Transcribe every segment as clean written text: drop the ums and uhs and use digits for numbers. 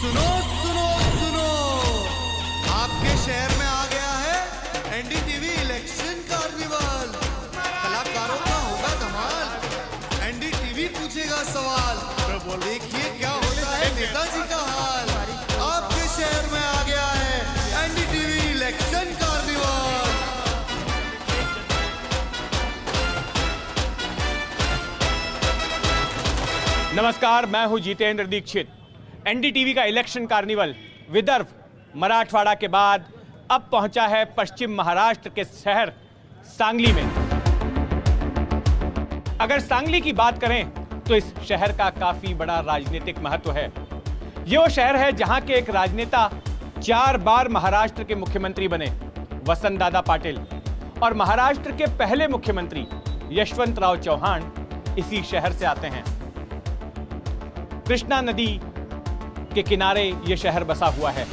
सुनो सुनो सुनो, आपके शहर में आ गया है एनडीटीवी इलेक्शन कार्निवल। कलाकारों का होगा धमाल, एनडीटीवी पूछेगा सवाल। देखिए क्या होता है नेताजी का हाल। आपके शहर में आ गया है एनडीटीवी इलेक्शन कार्निवल। नमस्कार, मैं हूं जितेंद्र दीक्षित। एनडीटीवी का इलेक्शन कार्निवल विदर्भ मराठवाड़ा के बाद अब पहुंचा है पश्चिम महाराष्ट्र के शहर सांगली में। अगर सांगली की बात करें तो इस शहर का काफी बड़ा राजनीतिक महत्व है। ये वो शहर है जहां के एक राजनेता 4 बार महाराष्ट्र के मुख्यमंत्री बने, वसंतदादा पाटिल, और महाराष्ट्र के पहले मुख्यमंत्री यशवंतराव चौहान इसी शहर से आते हैं। कृष्णा नदी के किनारे यह शहर बसा हुआ है।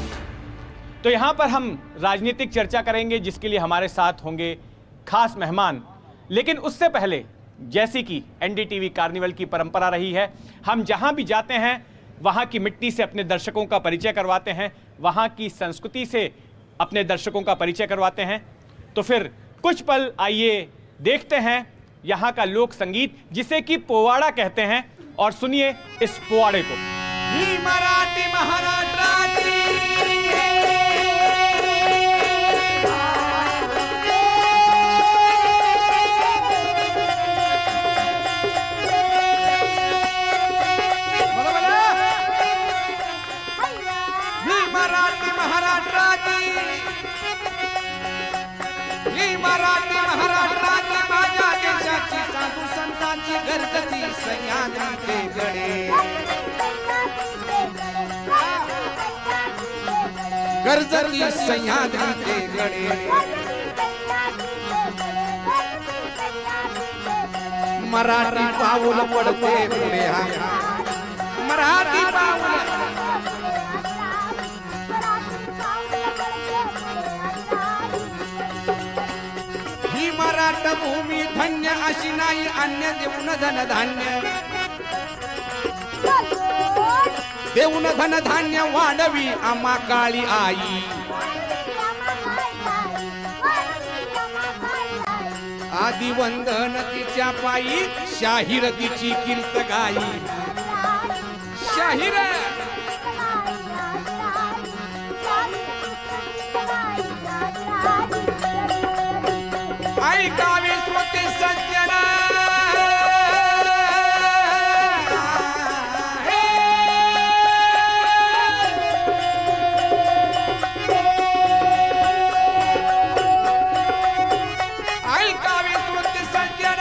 तो यहां पर हम राजनीतिक चर्चा करेंगे, जिसके लिए हमारे साथ होंगे खास मेहमान। लेकिन उससे पहले, जैसी कि एनडीटीवी कार्निवल की परंपरा रही है, हम जहां भी जाते हैं वहां की मिट्टी से अपने दर्शकों का परिचय करवाते हैं, वहां की संस्कृति से अपने दर्शकों का परिचय करवाते हैं। तो फिर कुछ पल आइए देखते हैं यहां का लोक संगीत, जिसे कि पोवाड़ा कहते हैं, और सुनिए इस पोवाड़े को। मराठी महाराष्ट्राची मराठी महाराष्ट्राची माझ्या देशाची साधू संतांची गरजती सह्याद्रीचे गडे, गरजती सह्याद्रीचे गडे, मराठी पाऊल पडते पुढे हा, मराठी पाऊल ही मराठ भूमी धन्य अशी नाही अन्य देऊन धन धान्य, देऊन धन धान्य वाढवी आम्हा काळी आई। आदि वंदन तिच्या पायी शाहीर तिची कीर्त गाई, शाहीर ऐकावे श्रोते सज्जन, ऐकावे श्रोते सज्जन,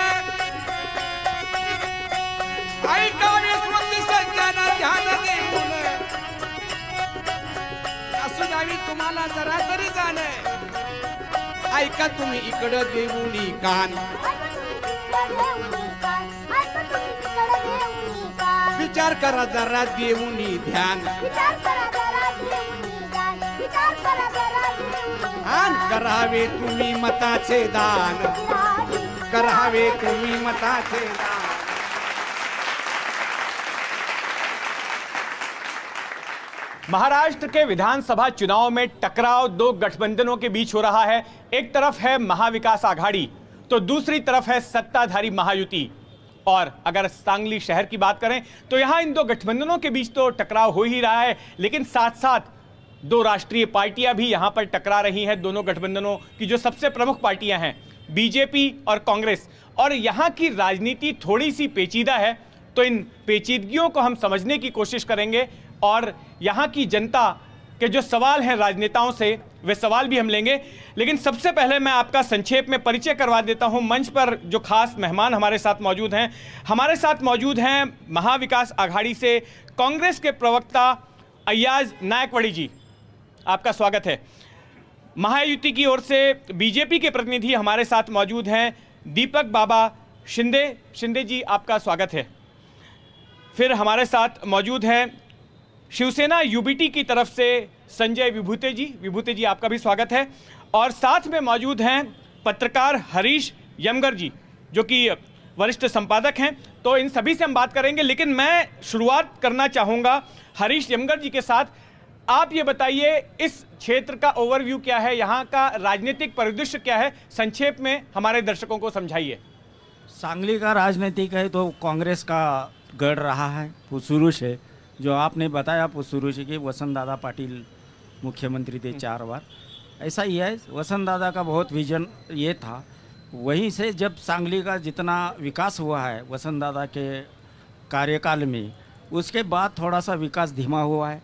ऐकावे श्रोते सज्जन, ध्यान देऊन असू द्यावी तुम्हाला जरा तरी जाणे। ऐका तुम्ही इकडं देऊनी कान, विचार करा जरा देऊनी ध्यान, आन करावे तुम्ही मताचे दान, करावे तुम्ही मताचे दान। महाराष्ट्र के विधानसभा चुनाव में टकराव 2 गठबंधनों के बीच हो रहा है। एक तरफ है महाविकास आघाड़ी, तो दूसरी तरफ है सत्ताधारी महायुति। और अगर सांगली शहर की बात करें तो यहां इन 2 गठबंधनों के बीच तो टकराव हो ही रहा है, लेकिन साथ साथ 2 राष्ट्रीय पार्टियां भी यहां पर टकरा रही हैं। दोनों गठबंधनों की जो सबसे प्रमुख पार्टियां हैं, बीजेपी और कांग्रेस। और यहां की राजनीति थोड़ी सी पेचीदा है, तो इन पेचीदगियों को हम समझने की कोशिश करेंगे और यहाँ की जनता के जो सवाल हैं राजनेताओं से, वे सवाल भी हम लेंगे। लेकिन सबसे पहले मैं आपका संक्षेप में परिचय करवा देता हूँ। मंच पर जो खास मेहमान हमारे साथ मौजूद हैं, हमारे साथ मौजूद हैं महाविकास आघाड़ी से कांग्रेस के प्रवक्ता अय्याज नायकवड़ी जी, आपका स्वागत है। महायुति की ओर से बीजेपी के प्रतिनिधि हमारे साथ मौजूद हैं दीपक बाबा शिंदे जी, आपका स्वागत है। फिर हमारे साथ मौजूद हैं शिवसेना यूबीटी की तरफ से संजय विभूते जी आपका भी स्वागत है। और साथ में मौजूद हैं पत्रकार हरीश यमगर जी, जो कि वरिष्ठ संपादक हैं। तो इन सभी से हम बात करेंगे, लेकिन मैं शुरुआत करना चाहूंगा हरीश यमगर जी के साथ। आप ये बताइए, इस क्षेत्र का ओवरव्यू क्या है, यहाँ का राजनीतिक परिदृश्य क्या है, संक्षेप में हमारे दर्शकों को समझाइए। सांगली का राजनीतिक है तो कांग्रेस का गढ़ रहा है वो शुरू से, जो आपने बताया वो शुरू से कि वसंत दादा पाटिल मुख्यमंत्री थे 4 बार, ऐसा ही है। वसंत दादा का बहुत विजन ये था, वहीं से जब सांगली का जितना विकास हुआ है वसंत दादा के कार्यकाल में, उसके बाद थोड़ा सा विकास धीमा हुआ है।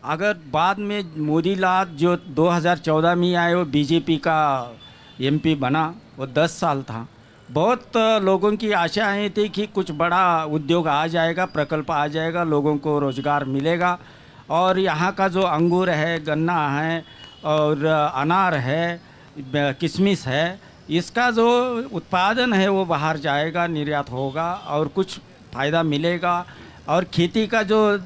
अगर बाद में मोदी लाल जो 2014 में आए वो बीजेपी का एमपी बना, वो 10 साल था। बहुत लोगों की आशाएं थी कि कुछ बड़ा उद्योग आ जाएगा, प्रकल्प आ जाएगा, लोगों को रोज़गार मिलेगा और यहाँ का जो अंगूर है, गन्ना है और अनार है, किशमिश है, इसका जो उत्पादन है वो बाहर जाएगा, निर्यात होगा और कुछ फ़ायदा मिलेगा और खेती का जो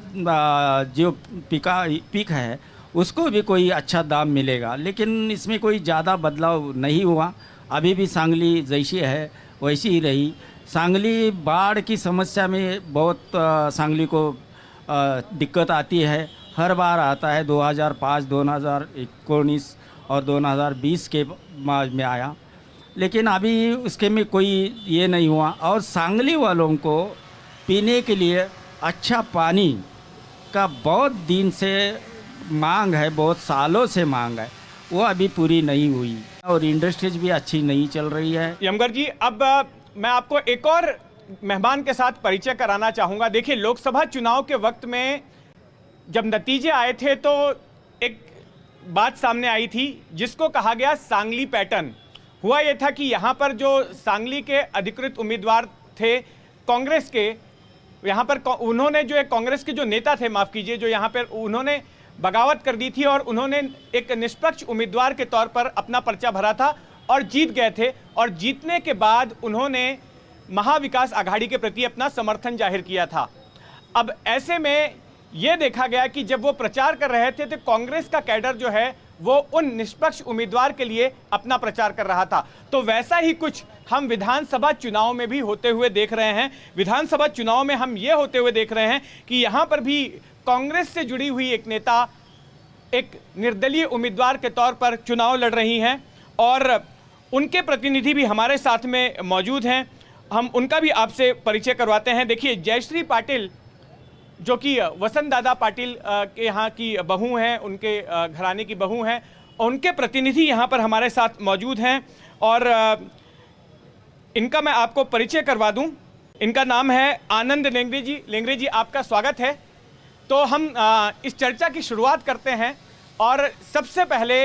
पीक है उसको भी कोई अच्छा दाम मिलेगा। लेकिन इसमें कोई ज़्यादा बदलाव नहीं हुआ, अभी भी सांगली जैसी है वैसी ही रही। सांगली बाढ़ की समस्या में बहुत सांगली को दिक्कत आती है, हर बार आता है। 2005, 2019 और 2020 के में आया, लेकिन अभी उसके में कोई ये नहीं हुआ। और सांगली वालों को पीने के लिए अच्छा पानी का बहुत दिन से मांग है, बहुत सालों से मांग है, वो अभी पूरी नहीं हुई और इंडस्ट्रीज भी अच्छी नहीं चल रही है। यमगर जी, अब मैं आपको एक और मेहमान के साथ परिचय कराना चाहूँगा। देखिए, लोकसभा चुनाव के वक्त में जब नतीजे आए थे तो एक बात सामने आई थी जिसको कहा गया सांगली पैटर्न। हुआ ये था कि यहाँ पर जो सांगली के अधिकृत उम्मीदवार थे कांग्रेस के, यहाँ पर उन्होंने जो एक कांग्रेस के जो नेता थे, माफ़ कीजिए, जो यहाँ पर उन्होंने बगावत कर दी थी और उन्होंने एक निष्पक्ष उम्मीदवार के तौर पर अपना पर्चा भरा था और जीत गए थे। और जीतने के बाद उन्होंने महाविकास आघाड़ी के प्रति अपना समर्थन जाहिर किया था। अब ऐसे में यह देखा गया कि जब वो प्रचार कर रहे थे तो कांग्रेस का कैडर जो है वो उन निष्पक्ष उम्मीदवार के लिए अपना प्रचार कर रहा था। तो वैसा ही कुछ हम विधानसभा चुनाव में भी होते हुए देख रहे हैं। विधानसभा चुनाव में हम ये होते हुए देख रहे हैं कि यहाँ पर भी कांग्रेस से जुड़ी हुई एक नेता एक निर्दलीय उम्मीदवार के तौर पर चुनाव लड़ रही हैं और उनके प्रतिनिधि भी हमारे साथ में मौजूद हैं। हम उनका भी आपसे परिचय करवाते हैं। देखिए, जयश्री पाटिल जो कि वसंत दादा पाटिल के यहाँ की बहू हैं, उनके घराने की बहू हैं, उनके प्रतिनिधि यहाँ पर हमारे साथ मौजूद हैं और इनका मैं आपको परिचय करवा दूं। इनका नाम है आनंद लेंगरे जी। लेंगरे जी, आपका स्वागत है। तो हम इस चर्चा की शुरुआत करते हैं और सबसे पहले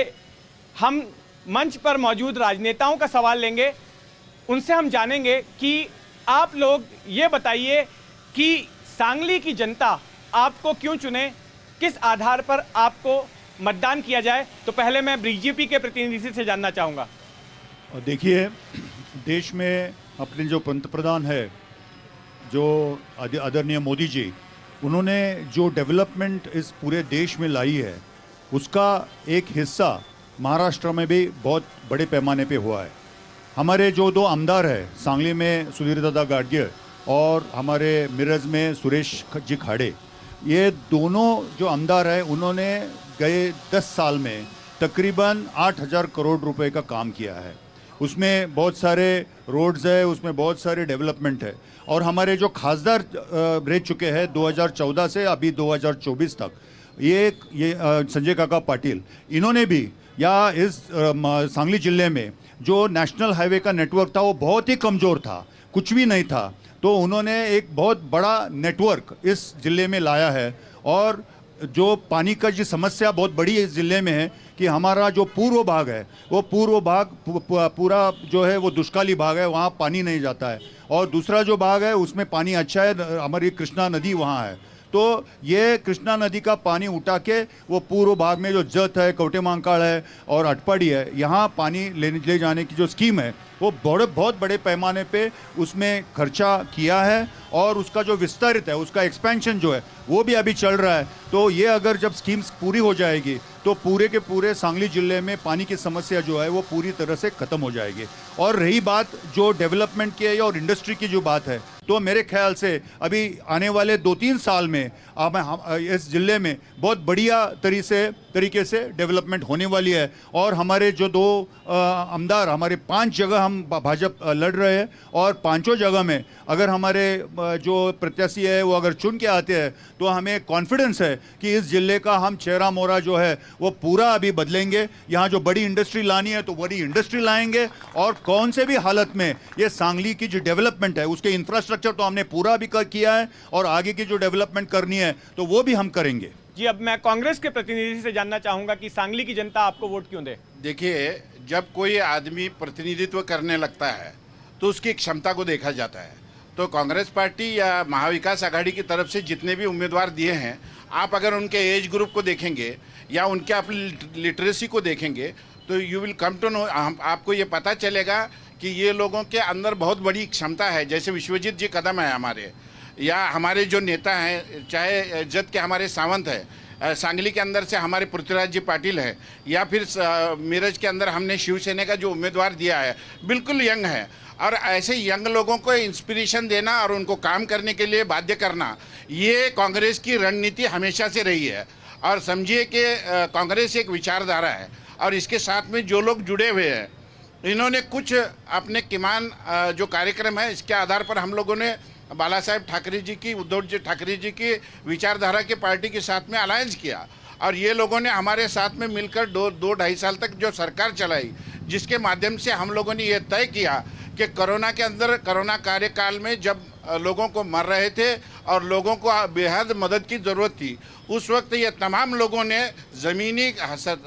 हम मंच पर मौजूद राजनेताओं का सवाल लेंगे। उनसे हम जानेंगे कि आप लोग ये बताइए कि सांगली की जनता आपको क्यों चुने, किस आधार पर आपको मतदान किया जाए। तो पहले मैं बीजेपी के प्रतिनिधि से जानना चाहूँगा। देखिए, देश में अपने जो पंतप्रधान है, जो आदरणीय मोदी जी, उन्होंने जो डेवलपमेंट इस पूरे देश में लाई है उसका एक हिस्सा महाराष्ट्र में भी बहुत बड़े पैमाने पे हुआ है। हमारे जो 2 आमदार हैं, सांगली में सुधीर दादा गाडगे और हमारे मिरज में सुरेश जी खाड़े, ये दोनों जो आमदार हैं उन्होंने गए 10 साल में तकरीबन 8,000 करोड़ रुपए का काम किया है। उसमें बहुत सारे रोड्स है, उसमें बहुत सारे डेवलपमेंट है। और हमारे जो खासदार रह चुके हैं 2014 से अभी 2024 तक, ये संजय काका पाटिल, इन्होंने भी या इस सांगली जिले में जो नेशनल हाईवे का नेटवर्क था वो बहुत ही कमज़ोर था, कुछ भी नहीं था। तो उन्होंने एक बहुत बड़ा नेटवर्क इस ज़िले में लाया है। और जो पानी का जो समस्या बहुत बड़ी इस ज़िले में है कि हमारा जो पूर्व भाग है वो पूर्व भाग पूरा जो है वो दुष्काली भाग है, वहाँ पानी नहीं जाता है। और दूसरा जो भाग है उसमें पानी अच्छा है, हमारी कृष्णा नदी वहाँ है। तो ये कृष्णा नदी का पानी उठा के वो पूर्व भाग में जो जत है, कवटेमांकाड़ है और अटपाड़ी है, यहाँ पानी ले जाने की जो स्कीम है वो बहुत बड़े पैमाने पे उसमें खर्चा किया है और उसका जो विस्तारित है, उसका एक्सपेंशन जो है वो भी अभी चल रहा है। तो ये अगर जब स्कीम्स पूरी हो जाएगी तो पूरे के पूरे सांगली जिले में पानी की समस्या जो है वो पूरी तरह से ख़त्म हो जाएगी। और रही बात जो डेवलपमेंट की है और इंडस्ट्री की जो बात है, तो मेरे ख्याल से अभी आने वाले 2-3 साल में इस जिले में बहुत बढ़िया तरीके से डेवलपमेंट होने वाली है। और हमारे जो 2 आमदार, हमारे 5 जगह हम भाजपा लड़ रहे हैं और 5 जगह में अगर हमारे जो प्रत्याशी है वो अगर चुन के आते हैं तो हमें कॉन्फिडेंस है कि इस जिले का हम चेहरा मोहरा जो है वो पूरा अभी बदलेंगे। यहाँ जो बड़ी इंडस्ट्री लानी है तो बड़ी इंडस्ट्री लाएंगे, और कौन से भी हालत में ये सांगली की जो डेवलपमेंट है उसके इंफ्रास्ट्रक्चर तो हमने पूरा भी किया है, और आगे की जो डेवलपमेंट करनी है तो वो भी हम करेंगे। जी, अब मैं कांग्रेस के प्रतिनिधि से जानना चाहूंगा कि सांगली की जनता आपको वोट क्यों दे। देखिए, जब कोई आदमी प्रतिनिधित्व करने लगता है तो उसकी क्षमता को देखा जाता है। तो कांग्रेस पार्टी या महाविकास आघाड़ी की तरफ से जितने भी उम्मीदवार दिए हैं, आप अगर उनके एज ग्रुप को देखेंगे या उनके आप लिटरेसी को देखेंगे तो you will come to know, आपको ये पता चलेगा कि ये लोगों के अंदर बहुत बड़ी क्षमता है। जैसे विश्वजीत जी कदम है हमारे, या हमारे जो नेता हैं, चाहे जद के हमारे सावंत है, सांगली के अंदर से हमारे पृथ्वीराज जी पाटिल है, या फिर मीरज के अंदर हमने शिवसेना का जो उम्मीदवार दिया है बिल्कुल यंग है। और ऐसे यंग लोगों को इंस्पिरेशन देना और उनको काम करने के लिए बाध्य करना, ये कांग्रेस की रणनीति हमेशा से रही है। और समझिए कि कांग्रेस एक विचारधारा है, और इसके साथ में जो लोग जुड़े हुए हैं, इन्होंने कुछ अपने किमान जो कार्यक्रम है इसके आधार पर हम लोगों ने बाला साहेब ठाकरे जी की, उद्धव जी ठाकरे जी की विचारधारा की पार्टी के साथ में अलायंस किया, और ये लोगों ने हमारे साथ में मिलकर 2-2.5 साल तक जो सरकार चलाई, जिसके माध्यम से हम लोगों ने ये तय किया कि कोरोना के अंदर, कोरोना कार्यकाल में जब लोगों को मर रहे थे और लोगों को बेहद मदद की ज़रूरत थी, उस वक्त ये तमाम लोगों ने ज़मीनी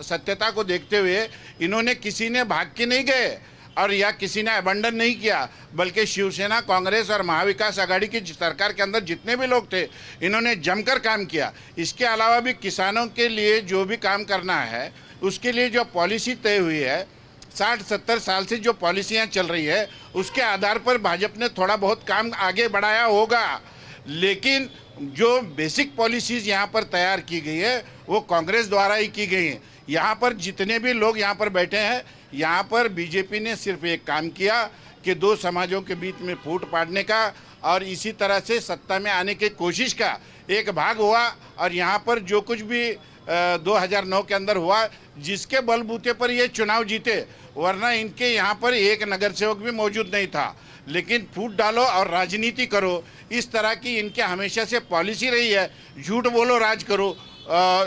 सत्यता को देखते हुए, इन्होंने किसी ने भाग के नहीं गए और या किसी ने अबंडन नहीं किया, बल्कि शिवसेना, कांग्रेस और महाविकास आघाड़ी की सरकार के अंदर जितने भी लोग थे, इन्होंने जमकर काम किया। इसके अलावा भी किसानों के लिए जो भी काम करना है, उसके लिए जो पॉलिसी तय हुई है, 60-70 साल से जो पॉलिसियाँ चल रही है, उसके आधार पर भाजपा ने थोड़ा बहुत काम आगे बढ़ाया होगा, लेकिन जो बेसिक पॉलिसीज़ यहाँ पर तैयार की गई है वो कांग्रेस द्वारा ही की गई हैं। यहाँ पर जितने भी लोग यहाँ पर बैठे हैं, यहाँ पर बीजेपी ने सिर्फ एक काम किया कि 2 समाजों के बीच में फूट पाड़ने का और इसी तरह से सत्ता में आने की कोशिश का एक भाग हुआ। और यहाँ पर जो कुछ भी 2009 के अंदर हुआ, जिसके बलबूते पर ये चुनाव जीते, वरना इनके यहाँ पर एक नगर सेवक भी मौजूद नहीं था। लेकिन फूट डालो और राजनीति करो, इस तरह की इनके हमेशा से पॉलिसी रही है। झूठ बोलो राज करो,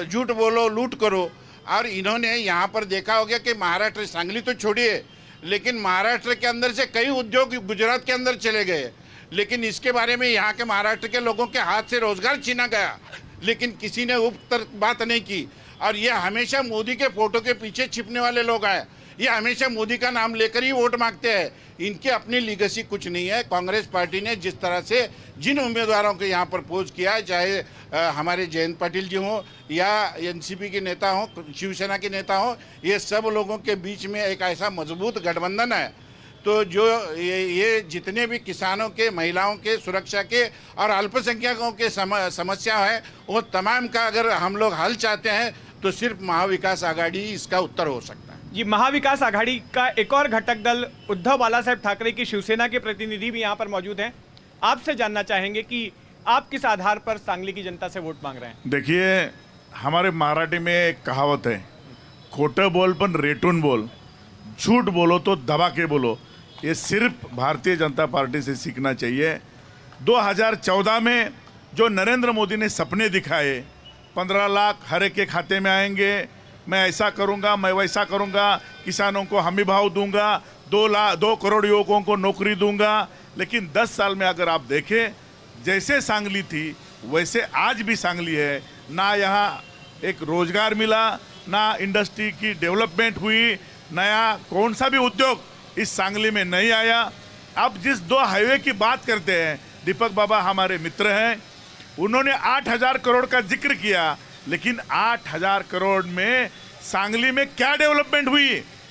झूठ बोलो लूट करो। और इन्होंने यहाँ पर देखा होगा कि महाराष्ट्र, सांगली तो छोड़िए, लेकिन महाराष्ट्र के अंदर से कई उद्योग गुजरात के अंदर चले गए, लेकिन इसके बारे में यहाँ के महाराष्ट्र के लोगों के हाथ से रोजगार छीना गया, लेकिन किसी ने उप बात नहीं की। और ये हमेशा मोदी के फोटो के पीछे छिपने वाले लोग आए, ये हमेशा मोदी का नाम लेकर ही वोट मांगते हैं। इनकी अपनी लीगेसी कुछ नहीं है। कांग्रेस पार्टी ने जिस तरह से जिन उम्मीदवारों को यहाँ पर पोज किया है, चाहे हमारे जयंत पाटिल जी हों या एनसीपी के नेता हों, शिवसेना के नेता हों, ये सब लोगों के बीच में एक ऐसा मजबूत गठबंधन है। तो जो ये जितने भी किसानों के, महिलाओं के, सुरक्षा के और अल्पसंख्यकों के समस्या है, वो तमाम का अगर हम लोग हल चाहते हैं तो सिर्फ महाविकास आघाड़ी इसका उत्तर हो सकता है। ये महाविकास आघाड़ी का एक और घटक दल उद्धव बाला साहेब ठाकरे की शिवसेना के प्रतिनिधि भी यहाँ पर मौजूद हैं। आपसे जानना चाहेंगे कि आप किस आधार पर सांगली की जनता से वोट मांग रहे हैं। देखिए, हमारे मराठी में एक कहावत है, खोटं बोल पण रेटून बोल, झूठ बोलो तो दबा के बोलो। ये सिर्फ भारतीय जनता पार्टी से सीखना चाहिए। 2014 में जो नरेंद्र मोदी ने सपने दिखाए, 15 लाख हर एक के खाते में आएंगे, मैं ऐसा करूंगा, मैं वैसा करूंगा, किसानों को हमी भाव दूंगा, 2 करोड़ युवकों को नौकरी दूंगा, लेकिन 10 साल में अगर आप देखें, जैसे सांगली थी वैसे आज भी सांगली है। ना यहाँ एक रोजगार मिला, ना इंडस्ट्री की डेवलपमेंट हुई, नया कौन सा भी उद्योग इस सांगली में नहीं आया। अब जिस 2 हाईवे की बात करते हैं, दीपक बाबा हमारे मित्र हैं, उन्होंने 8,000 करोड़ का जिक्र किया, लेकिन 8,000 करोड़ में सांगली में क्या डेवलपमेंट हुई?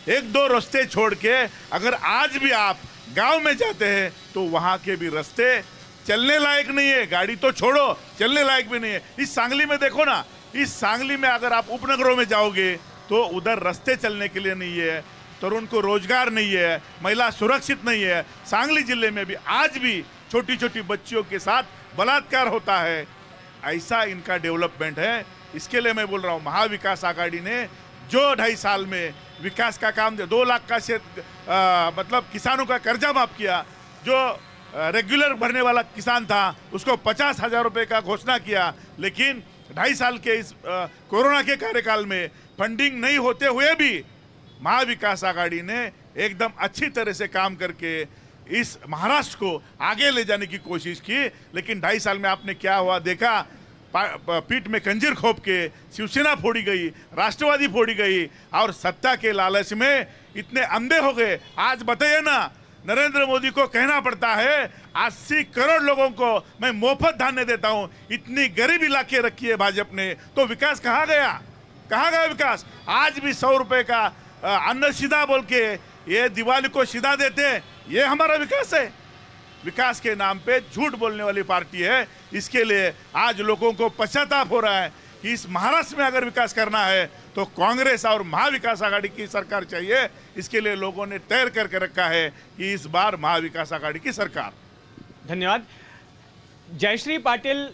1-2 रास्ते छोड़ के अगर आज भी आप गांव में जाते हैं तो वहां के भी रास्ते चलने लायक नहीं है, गाड़ी तो छोड़ो, चलने लायक भी नहीं है। इस सांगली में देखो ना, इस सांगली में अगर आप उपनगरों में जाओगे तो उधर रास्ते चलने के लिए नहीं है, तरुण को रोजगार नहीं है, महिला सुरक्षित नहीं है। सांगली जिले में भी आज भी छोटी छोटी बच्चियों के साथ बलात्कार होता है। ऐसा इनका डेवलपमेंट है। इसके लिए मैं बोल रहा हूँ, महाविकास आघाड़ी ने जो 2.5 साल में विकास का काम दिया, 2 लाख का मतलब किसानों का कर्जा माफ किया, जो रेगुलर भरने वाला किसान था उसको 50,000 रुपये का घोषणा किया, लेकिन 2.5 साल के इस कोरोना के कार्यकाल में फंडिंग नहीं होते हुए भी महाविकास आघाड़ी ने एकदम अच्छी तरह से काम करके इस महाराष्ट्र को आगे ले जाने की कोशिश की। लेकिन 2.5 साल में आपने क्या हुआ देखा, पीठ में कंजीर खोप के शिवसेना फोड़ी गई, राष्ट्रवादी फोड़ी गई, और सत्ता के लालच में इतने अंधे हो गए। आज बताइए ना, नरेंद्र मोदी को कहना पड़ता है 80 करोड़ लोगों को मैं मुफ्त धान्य देता हूं, इतनी गरीबी लाके रखी है भाजपा ने, तो विकास कहाँ गया? कहाँ गया विकास? आज भी 100 रुपए का अन्न सीधा बोल के ये दिवाली को सीधा देते हैं, ये हमारा विकास है? विकास के नाम पे झूठ बोलने वाली पार्टी है। इसके लिए आज लोगों को पश्चाताप हो रहा है कि इस महाराष्ट्र में अगर विकास करना है तो कांग्रेस और महाविकास आघाड़ी की सरकार चाहिए। इसके लिए लोगों ने तय करके रखा है कि इस बार महाविकास आघाड़ी की सरकार। धन्यवाद। जयश्री पाटिल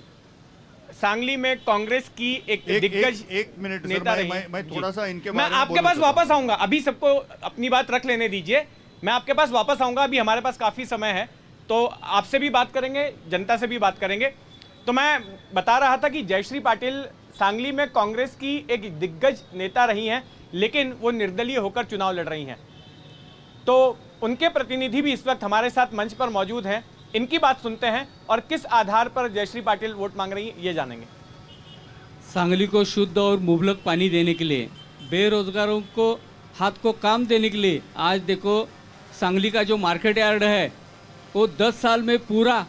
सांगली में कांग्रेस की एक दिग्गज एक मिनट नेता सर, रही। मैं थोड़ा सा इनके मैं बारे में आपके बोलना पास चाहता हूं। वापस आऊंगा, अभी सबको अपनी बात रख लेने दीजिए। मैं आपके पास वापस आऊंगा, अभी हमारे पास काफी समय है, तो आपसे भी बात करेंगे, जनता से भी बात करेंगे। तो मैं बता रहा था कि जयश्री पाटिल सांगली में कांग्रेस की एक दिग्गज नेता रही हैं, लेकिन वो निर्दलीय होकर चुनाव लड़ रही हैं। तो उनके प्रतिनिधि भी इस वक्त हमारे साथ मंच पर मौजूद हैं। इनकी बात सुनते हैं और किस आधार पर जयश्री पाटिल वोट मांग रही हैं ये जानेंगे। सांगली को शुद्ध और मुबलक पानी देने के लिए, बेरोजगारों को हाथ को काम देने के लिए, आज देखो सांगली का जो मार्केट यार्ड है वो 10 साल में पूरा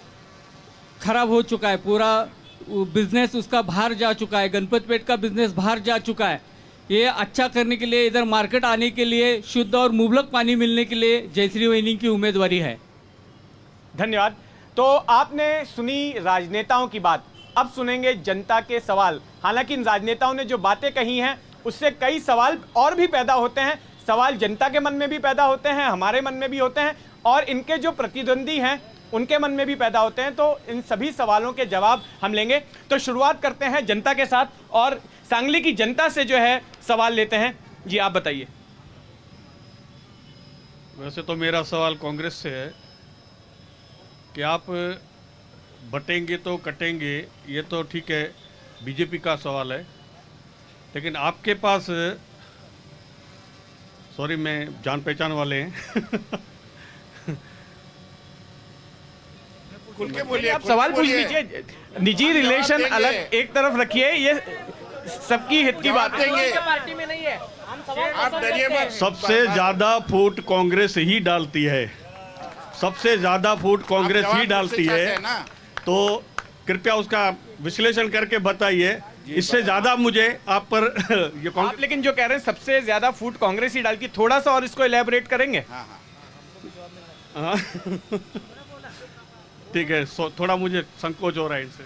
खराब हो चुका है, पूरा बिजनेस उसका बाहर जा चुका है, गणपतपेट का बिजनेस बाहर जा चुका है। ये अच्छा करने के लिए, इधर मार्केट आने के लिए, शुद्ध और मुबलक पानी मिलने के लिए जयश्री वहिनी की उम्मीदवारी है। धन्यवाद। तो आपने सुनी राजनेताओं की बात, अब सुनेंगे जनता के सवाल। हालांकि इन राजनेताओं ने जो बातें कही हैं उससे कई सवाल और भी पैदा होते हैं। सवाल जनता के मन में भी पैदा होते हैं, हमारे मन में भी होते हैं, और इनके जो प्रतिद्वंदी हैं उनके मन में भी पैदा होते हैं। तो इन सभी सवालों के जवाब हम लेंगे। तो शुरुआत करते हैं जनता के साथ और सांगली की जनता से जो है सवाल लेते हैं। जी आप बताइए। वैसे तो मेरा सवाल कांग्रेस से है कि आप बटेंगे तो कटेंगे, ये तो ठीक है, बीजेपी का सवाल है, लेकिन आपके पास, सॉरी मैं जान पहचान वाले हैं खुल के बोलिए, आप सवाल पूछ लीजिए, निजी रिलेशन अलग एक तरफ रखिए, ये सबकी हित की बात है। पार्टी में नहीं है, आप डरिए मत। सबसे ज्यादा फूट कांग्रेस ही डालती है, सबसे ज्यादा फूट कांग्रेस ही डालती है, तो कृपया उसका विश्लेषण करके बताइए। इससे ज्यादा मुझे आप पर ये आप लेकिन जो कह रहे हैं सबसे ज्यादा फूट कांग्रेस ही डालती, थोड़ा सा और इसको इलेबोरेट करेंगे? हाँ। ठीक है, थोड़ा मुझे संकोच हो रहा है इनसे।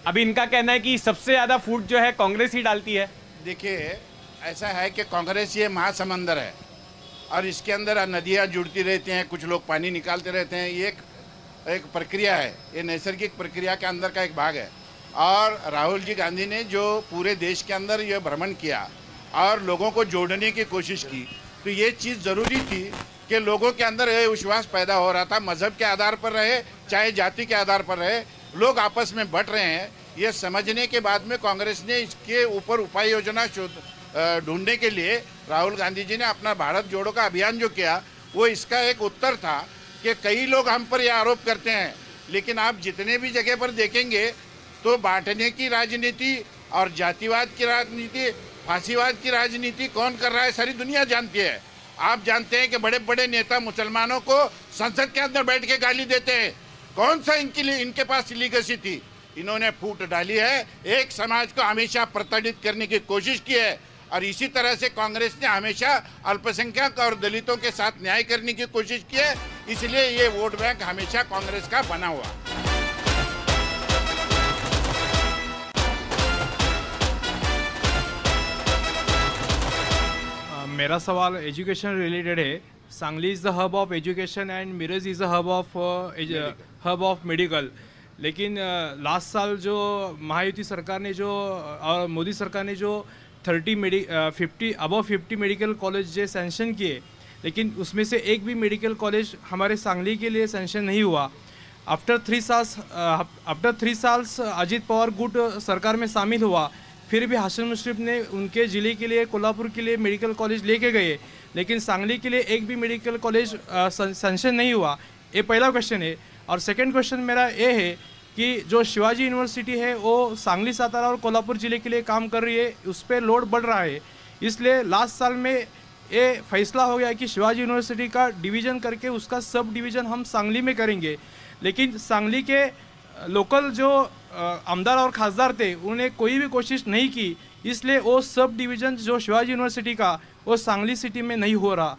अभी इनका कहना है कि सबसे ज्यादा फूट जो है कांग्रेस ही डालती है। देखिए, ऐसा है कि कांग्रेस ये महासमंदर है और इसके अंदर नदियाँ जुड़ती रहती हैं, कुछ लोग पानी निकालते रहते हैं। ये एक प्रक्रिया है, ये नैसर्गिक प्रक्रिया के अंदर का एक भाग है। और राहुल जी गांधी ने जो पूरे देश के अंदर ये भ्रमण किया और लोगों को जोड़ने की कोशिश की, तो ये चीज़ ज़रूरी थी कि लोगों के अंदर ये विश्वास पैदा हो रहा था, मजहब के आधार पर रहे चाहे जाति के आधार पर रहे, लोग आपस में बट रहे हैं। ये समझने के बाद में कांग्रेस ने इसके ऊपर उपाय योजना ढूंढने के लिए राहुल गांधी जी ने अपना भारत जोड़ो का अभियान जो किया, वो इसका एक उत्तर था कि कई लोग हम पर यह आरोप करते हैं, लेकिन आप जितने भी जगह पर देखेंगे तो बांटने की राजनीति और जातिवाद की राजनीति, फांसीवाद की राजनीति कौन कर रहा है सारी दुनिया जानती है। आप जानते हैं कि बड़े बड़े नेता मुसलमानों को संसद के अंदर बैठ के गाली देते हैं। कौन सा इनके पास लीगेसी थी? इन्होंने फूट डाली है, एक समाज को हमेशा प्रताड़ित करने की कोशिश की है, और इसी तरह से कांग्रेस ने हमेशा अल्पसंख्यक और दलितों के साथ न्याय करने की कोशिश की है। इसलिए ये वोट बैंक हमेशा कांग्रेस का बना हुआ। मेरा सवाल एजुकेशन रिलेटेड है। Sangli is the hub of education and Miraj is the hub of medical. लेकिन लास्ट साल जो महायुति सरकार ने जो और मोदी सरकार ने जो 50 मेडिकल कॉलेज जो सैंक्शन किए, लेकिन उसमें से एक भी मेडिकल कॉलेज हमारे सांगली के लिए सैंक्शन नहीं हुआ। आफ्टर 3 साल्स अजीत पवार गुट सरकार में शामिल हुआ, फिर भी हसन मुश्रीफ ने उनके ज़िले के लिए कोल्हापुर के लिए मेडिकल कॉलेज लेके गए, लेकिन सांगली के लिए एक भी मेडिकल कॉलेज सैंक्शन नहीं हुआ। ये पहला क्वेश्चन है। और सेकंड क्वेश्चन मेरा ये है कि जो शिवाजी यूनिवर्सिटी है वो सांगली, सातारा और कोल्हापुर ज़िले के लिए काम कर रही है, उस पर लोड बढ़ रहा है। इसलिए लास्ट साल में ये फैसला हो गया कि शिवाजी यूनिवर्सिटी का डिवीज़न करके उसका सब डिवीज़न हम सांगली में करेंगे। लेकिन सांगली के लोकल जो आमदार और खासदार थे उन्हें कोई भी कोशिश नहीं की, इसलिए वो सब डिवीज़न जो शिवाजी यूनिवर्सिटी का वो सांगली सिटी में नहीं हो रहा।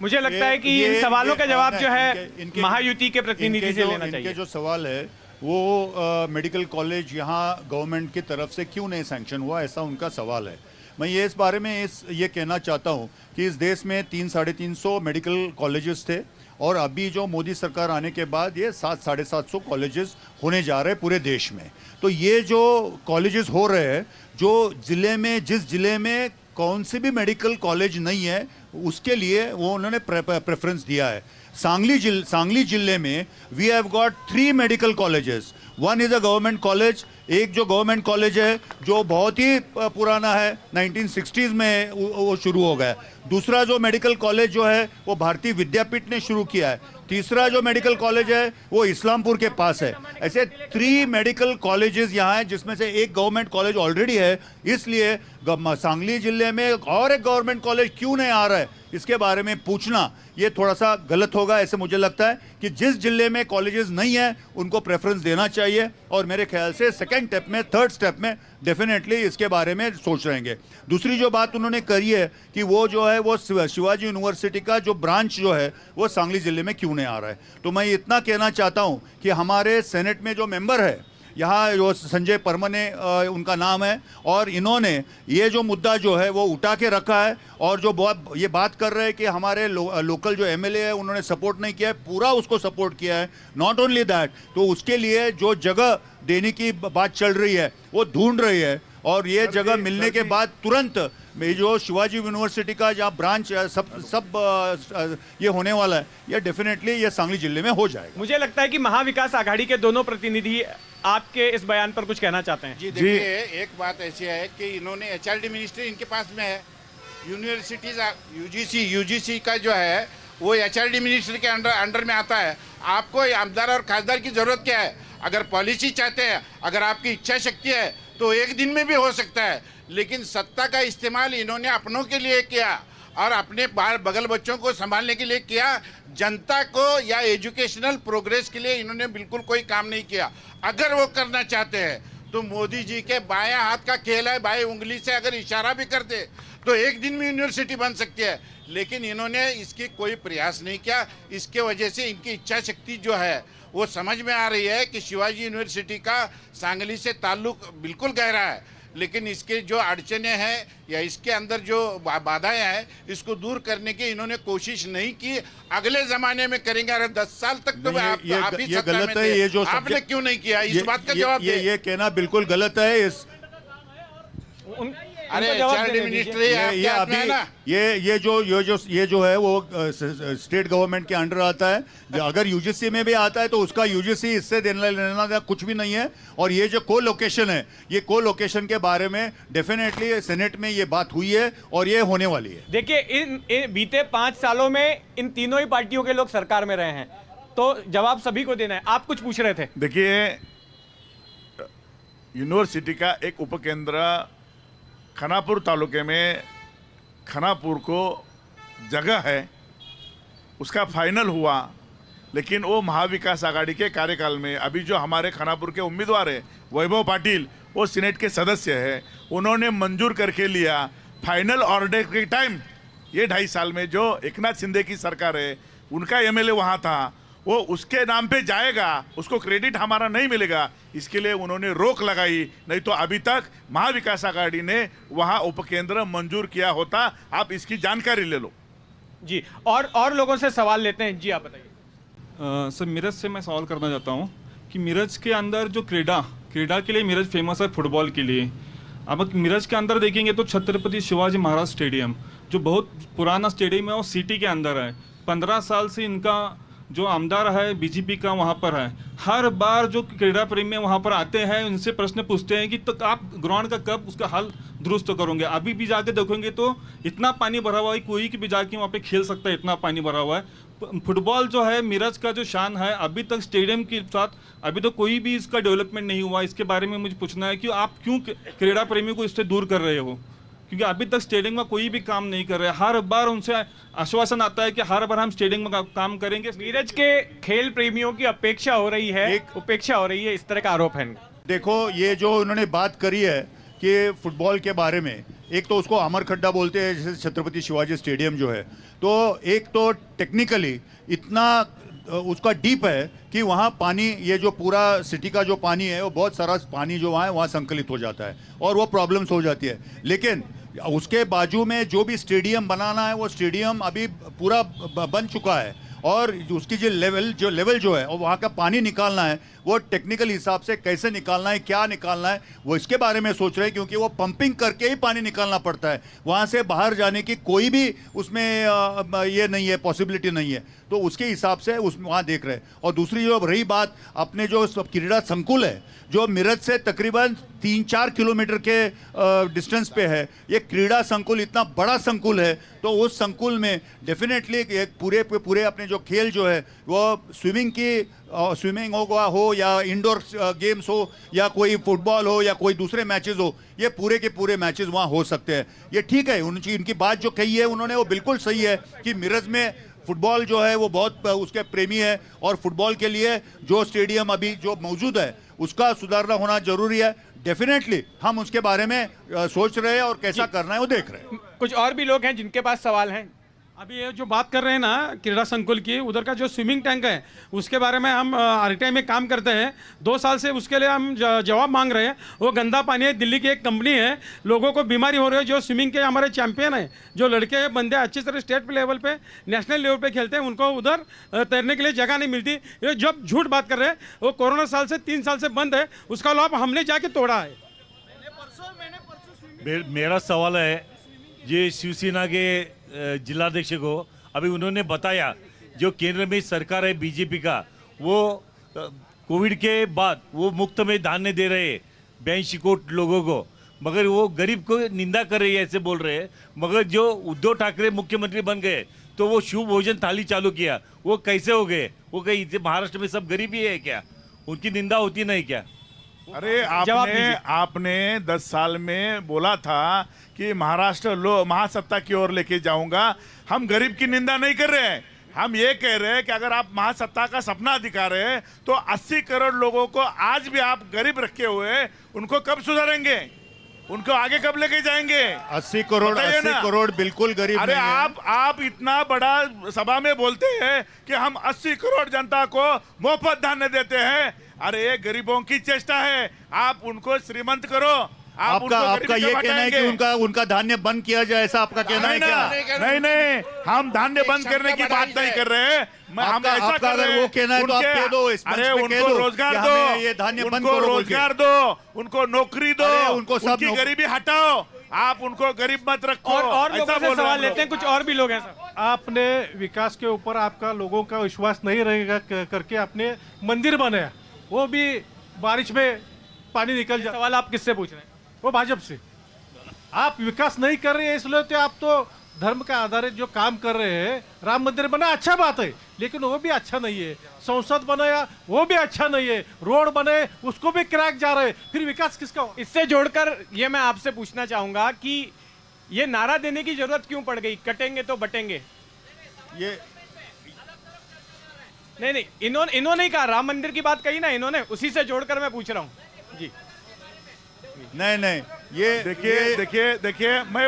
मुझे लगता है कि इन सवालों का जवाब जो है महायुति के प्रतिनिधि से लेना चाहिए। इनके जो सवाल है वो मेडिकल कॉलेज यहाँ गवर्नमेंट की तरफ से क्यों नहीं सैंक्शन हुआ, ऐसा उनका सवाल है। मैं ये इस बारे में ये कहना चाहता हूँ कि इस देश में 300-350 मेडिकल कॉलेजेस थे और अभी जो मोदी सरकार आने के बाद ये 700-750 कॉलेजेस होने जा रहे हैं पूरे देश में। तो ये जो कॉलेजेस हो रहे हैं, जो ज़िले में जिस ज़िले में कौन से भी मेडिकल कॉलेज नहीं है उसके लिए वो उन्होंने प्रेफरेंस दिया है। सांगली जिले में we have got 3 medical colleges. One is a government college, एक जो गवर्नमेंट कॉलेज है जो बहुत ही पुराना है, 1960s में वो शुरू हो गया। दूसरा जो मेडिकल कॉलेज जो है वो भारतीय विद्यापीठ ने शुरू किया है। तीसरा जो मेडिकल कॉलेज है वो इस्लामपुर के पास है। ऐसे 3 मेडिकल कॉलेजेस यहाँ हैं जिसमें से एक गवर्नमेंट कॉलेज ऑलरेडी है। इसलिए सांगली जिले में और एक गवर्नमेंट कॉलेज क्यों नहीं आ रहा है इसके बारे में पूछना ये थोड़ा सा गलत होगा। ऐसे मुझे लगता है कि जिस जिले में कॉलेजेस नहीं है उनको प्रेफरेंस देना चाहिए और मेरे ख्याल से सेकंड स्टेप में, थर्ड स्टेप में डेफिनेटली इसके बारे में सोच रहेंगे। दूसरी जो बात उन्होंने करी है कि वो जो है वो शिवाजी यूनिवर्सिटी का जो ब्रांच जो है वो सांगली जिले में क्यों नहीं आ रहा है, तो मैं इतना कहना चाहता हूँ कि हमारे सेनेट में जो मेंबर है यहाँ जो संजय परमने उनका नाम है और इन्होंने ये जो मुद्दा जो है वो उठा के रखा है और जो ये बात कर रहे हैं कि हमारे लोकल जो एमएलए है उन्होंने सपोर्ट नहीं किया है, पूरा उसको सपोर्ट किया है। नॉट ओनली दैट, तो उसके लिए जो जगह देने की बात चल रही है वो ढूंढ रही है और ये जगह मिलने के बाद तुरंत जो शिवाजी यूनिवर्सिटी का जहाँ ब्रांच सब ये होने वाला है ये डेफिनेटली ये सांगली जिले में हो जाएगा। मुझे लगता है कि महाविकास आघाड़ी के दोनों प्रतिनिधि आपके इस बयान पर कुछ कहना चाहते हैं। जी देखिए, एक बात ऐसी है कि इन्होंने एचआरडी मिनिस्ट्री इनके पास में है, यूनिवर्सिटीज यूजीसी का जो है वो एचआरडी मिनिस्ट्री के अंडर में आता है। आपको आमदार और खासदार की जरूरत क्या है? अगर पॉलिसी चाहते हैं, अगर आपकी इच्छा शक्ति है तो एक दिन में भी हो सकता है, लेकिन सत्ता का इस्तेमाल इन्होंने अपनों के लिए किया और अपने बगल बच्चों को संभालने के लिए किया। जनता को या एजुकेशनल प्रोग्रेस के लिए इन्होंने बिल्कुल कोई काम नहीं किया। अगर वो करना चाहते हैं तो मोदी जी के बायां हाथ का खेल है, बाएं उंगली से अगर इशारा भी कर दे तो एक दिन में यूनिवर्सिटी बन सकती है, लेकिन इन्होंने इसकी कोई प्रयास नहीं किया। इसके वजह से इनकी इच्छा शक्ति जो है वो समझ में आ रही है कि शिवाजी यूनिवर्सिटी का सांगली से ताल्लुक बिल्कुल गहरा है, लेकिन इसके जो अड़चने हैं या इसके अंदर जो बाधाएं हैं इसको दूर करने की इन्होंने कोशिश नहीं की। अगले जमाने में करेंगे। अरे 10 साल तक तो आप ही सत्ता में थे, ये जो आपने क्यों नहीं किया? इस बात का जवाब ये कहना बिल्कुल गलत है। इस अरे एचआरडी मिनिस्ट्री ये अभी ये जो है वो स्टेट गवर्नमेंट के अंडर आता है। अगर यूजीसी में भी आता है तो उसका यूजीसी इससे देना लेना कुछ भी नहीं है। और ये जो को लोकेशन है, ये को लोकेशन के बारे में डेफिनेटली सेनेट में ये बात हुई है और ये होने वाली है। देखिए, इन बीते 5 सालों में इन तीनों ही पार्टियों के लोग सरकार में रहे हैं, तो जवाब सभी को देना है। आप कुछ पूछ रहे थे। देखिए, यूनिवर्सिटी का एक उपकेंद्र खानापुर तालुके में खानापुर को जगह है, उसका फाइनल हुआ, लेकिन वो महाविकास आघाड़ी के कार्यकाल में अभी जो हमारे खानापुर के उम्मीदवार है वैभव पाटिल, वो सीनेट के सदस्य है, उन्होंने मंजूर करके लिया। फाइनल ऑर्डर के टाइम ये 2.5 साल में जो एकनाथ शिंदे की सरकार है उनका एमएलए वहाँ था, वो उसके नाम पे जाएगा, उसको क्रेडिट हमारा नहीं मिलेगा, इसके लिए उन्होंने रोक लगाई। नहीं तो अभी तक महाविकास आघाड़ी ने वहाँ उपकेंद्र मंजूर किया होता। आप इसकी जानकारी ले लो। जी, और लोगों से सवाल लेते हैं। जी आप बताइए। सर मिरज से मैं सवाल करना चाहता हूँ कि मिरज के अंदर जो क्रीड़ा के लिए मिरज फेमस है फुटबॉल के लिए। अब मिरज के अंदर देखेंगे तो छत्रपति शिवाजी महाराज स्टेडियम जो बहुत पुराना स्टेडियम है और सिटी के अंदर है। 15 साल से इनका जो आमदार है बीजेपी का वहाँ पर है। हर बार जो क्रीड़ा प्रेमी वहाँ पर आते हैं उनसे प्रश्न पूछते हैं कि तो आप ग्राउंड का कब उसका हाल दुरुस्त करोगे। अभी भी जाके देखोगे तो इतना पानी भरा हुआ है, कोई भी जाके वहाँ पे खेल सकता है, इतना पानी भरा हुआ है। फुटबॉल जो है मिरज का जो शान है, अभी तक स्टेडियम के साथ अभी तो कोई भी इसका डेवलपमेंट नहीं हुआ। इसके बारे में मुझे पूछना है कि आप क्यों क्रीड़ा प्रेमी को इससे दूर कर रहे हो, क्योंकि अभी तक स्टेडियम में कोई भी काम नहीं कर रहे। हर बार उनसे आश्वासन आता है कि हर बार हम स्टेडियम में काम करेंगे। नीरज के खेल प्रेमियों की अपेक्षा हो रही है, उपेक्षा हो रही है, इस तरह का आरोप है। देखो ये जो उन्होंने बात करी है कि फुटबॉल के बारे में, एक तो उसको अमर खड्डा बोलते हैं जैसे छत्रपति शिवाजी स्टेडियम जो है, तो एक तो टेक्निकली इतना उसका डीप है कि वहाँ पानी, ये जो पूरा सिटी का जो पानी है वो बहुत सारा पानी जो वहाँ है वहाँ संकलित हो जाता है और वो प्रॉब्लम्स हो जाती है। लेकिन उसके बाजू में जो भी स्टेडियम बनाना है वो स्टेडियम अभी पूरा बन चुका है और उसकी जो लेवल जो है और वहाँ का पानी निकालना है वो टेक्निकल हिसाब से कैसे निकालना है, क्या निकालना है, वो इसके बारे में सोच रहे हैं, क्योंकि वो पंपिंग करके ही पानी निकालना पड़ता है। वहाँ से बाहर जाने की कोई भी उसमें ये नहीं है, पॉसिबिलिटी नहीं है। तो उसके हिसाब से उस वहाँ देख रहे हैं। और दूसरी जो रही बात, अपने जो क्रीड़ा संकुल है जो मिरज से तकरीबन 3-4 किलोमीटर के डिस्टेंस पे है, ये क्रीड़ा संकुल इतना बड़ा संकुल है, तो उस संकुल में डेफिनेटली एक पूरे अपने जो खेल जो है वो स्विमिंग हो या इंडोर गेम्स हो या कोई फुटबॉल हो या कोई दूसरे मैचेस हो, ये पूरे के पूरे मैचेस वहाँ हो सकते हैं। ये ठीक है, इनकी बात जो कही है उन्होंने वो बिल्कुल सही है कि मिरज में फुटबॉल जो है वो बहुत उसके प्रेमी है और फुटबॉल के लिए जो स्टेडियम अभी जो मौजूद है उसका सुधारना होना जरूरी है। डेफिनेटली हम उसके बारे में सोच रहे हैं और कैसा करना है वो देख रहे हैं। कुछ और भी लोग हैं जिनके पास सवाल हैं। अभी ये जो बात कर रहे हैं ना क्रीड़ा संकुल की, उधर का जो स्विमिंग टैंक है उसके बारे में हम आरटीआई में काम करते हैं। 2 साल से उसके लिए हम जवाब मांग रहे हैं। वो गंदा पानी है, दिल्ली की एक कंपनी है, लोगों को बीमारी हो रही है। जो स्विमिंग के हमारे चैंपियन हैं, जो लड़के बंदे अच्छी तरह स्टेट लेवल पे, नेशनल लेवल पे खेलते हैं, उनको उधर तैरने के लिए जगह नहीं मिलती। ये जब झूठ बात कर रहे हैं, वो कोरोना साल से 3 साल से बंद है, उसका लाभ हमने जाके तोड़ा है। मेरा सवाल है, ये शिवसेना के जिलाध्यक्ष को अभी उन्होंने बताया जो केंद्र में सरकार है बीजेपी का, वो कोविड के बाद वो मुफ्त में धान्य दे रहे हैं 82 करोड़ लोगों को, मगर वो गरीब को निंदा कर रही है, ऐसे बोल रहे हैं। मगर जो उद्धव ठाकरे मुख्यमंत्री बन गए तो वो शिव भोजन थाली चालू किया, वो कैसे हो गए? वो कहीं महाराष्ट्र में सब गरीब ही है क्या? उनकी निंदा होती नहीं क्या? अरे आपने 10 साल में बोला था कि महाराष्ट्र महासत्ता की ओर लेके जाऊंगा। हम गरीब की निंदा नहीं कर रहे हैं, हम ये कह रहे हैं कि अगर आप महासत्ता का सपना दिखा रहे हैं तो 80 करोड़ लोगों को आज भी आप गरीब रखे हुए, उनको कब सुधारेंगे? उनको आगे कब लेके जाएंगे? 80 करोड़ बिल्कुल गरीब अरे नहीं है। आप इतना बड़ा सभा में बोलते हैं कि हम 80 करोड़ जनता को मुफ्त धान्य देते हैं। अरे ये गरीबों की चेष्टा है, आप उनको श्रीमंत करो। आपका ये कहना है कि उनका धान्य बंद किया जाए, ऐसा आपका कहना है क्या? नहीं, हम धान्य बंद करने की बात नहीं कर रहे हैं। हम ऐसा कर रहे हैं, वो कहना है तो आप कह दो, अरे उनको रोजगार दो, ये धान्य बंद उनको करो, रोजगार दो, उनको नौकरी दो, उनको सब उनकी गरीबी हटाओ, आप उनको गरीब मत रखो। और लोगों से सवाल लेते हैं, कुछ और भी लोग हैं सर। आपने विकास के ऊपर आपका लोगों का विश्वास नहीं रहेगा करके आपने मंदिर बनाया, वो भी बारिश में पानी निकल जाता। सवाल आप किससे पूछ रहे हैं? वो भाजपा से। आप विकास नहीं कर रहे हैं, इसलिए तो आप तो धर्म के आधारित जो काम कर रहे हैं। राम मंदिर बना अच्छा बात है, लेकिन वो भी अच्छा नहीं है। संसद बनाया वो भी अच्छा नहीं है। रोड बने उसको भी क्रैक जा रहे हैं, फिर विकास किसका? इससे जोड़कर ये मैं आपसे पूछना चाहूंगा कि ये नारा देने की जरूरत क्यों पड़ गई, कटेंगे तो बटेंगे? ये नहीं, इन्होंने ही कहा, राम मंदिर की बात कही ना इन्होंने, उसी से जोड़कर मैं पूछ रहा हूँ जी। नहीं, ये देखिए मैं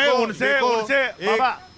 उनसे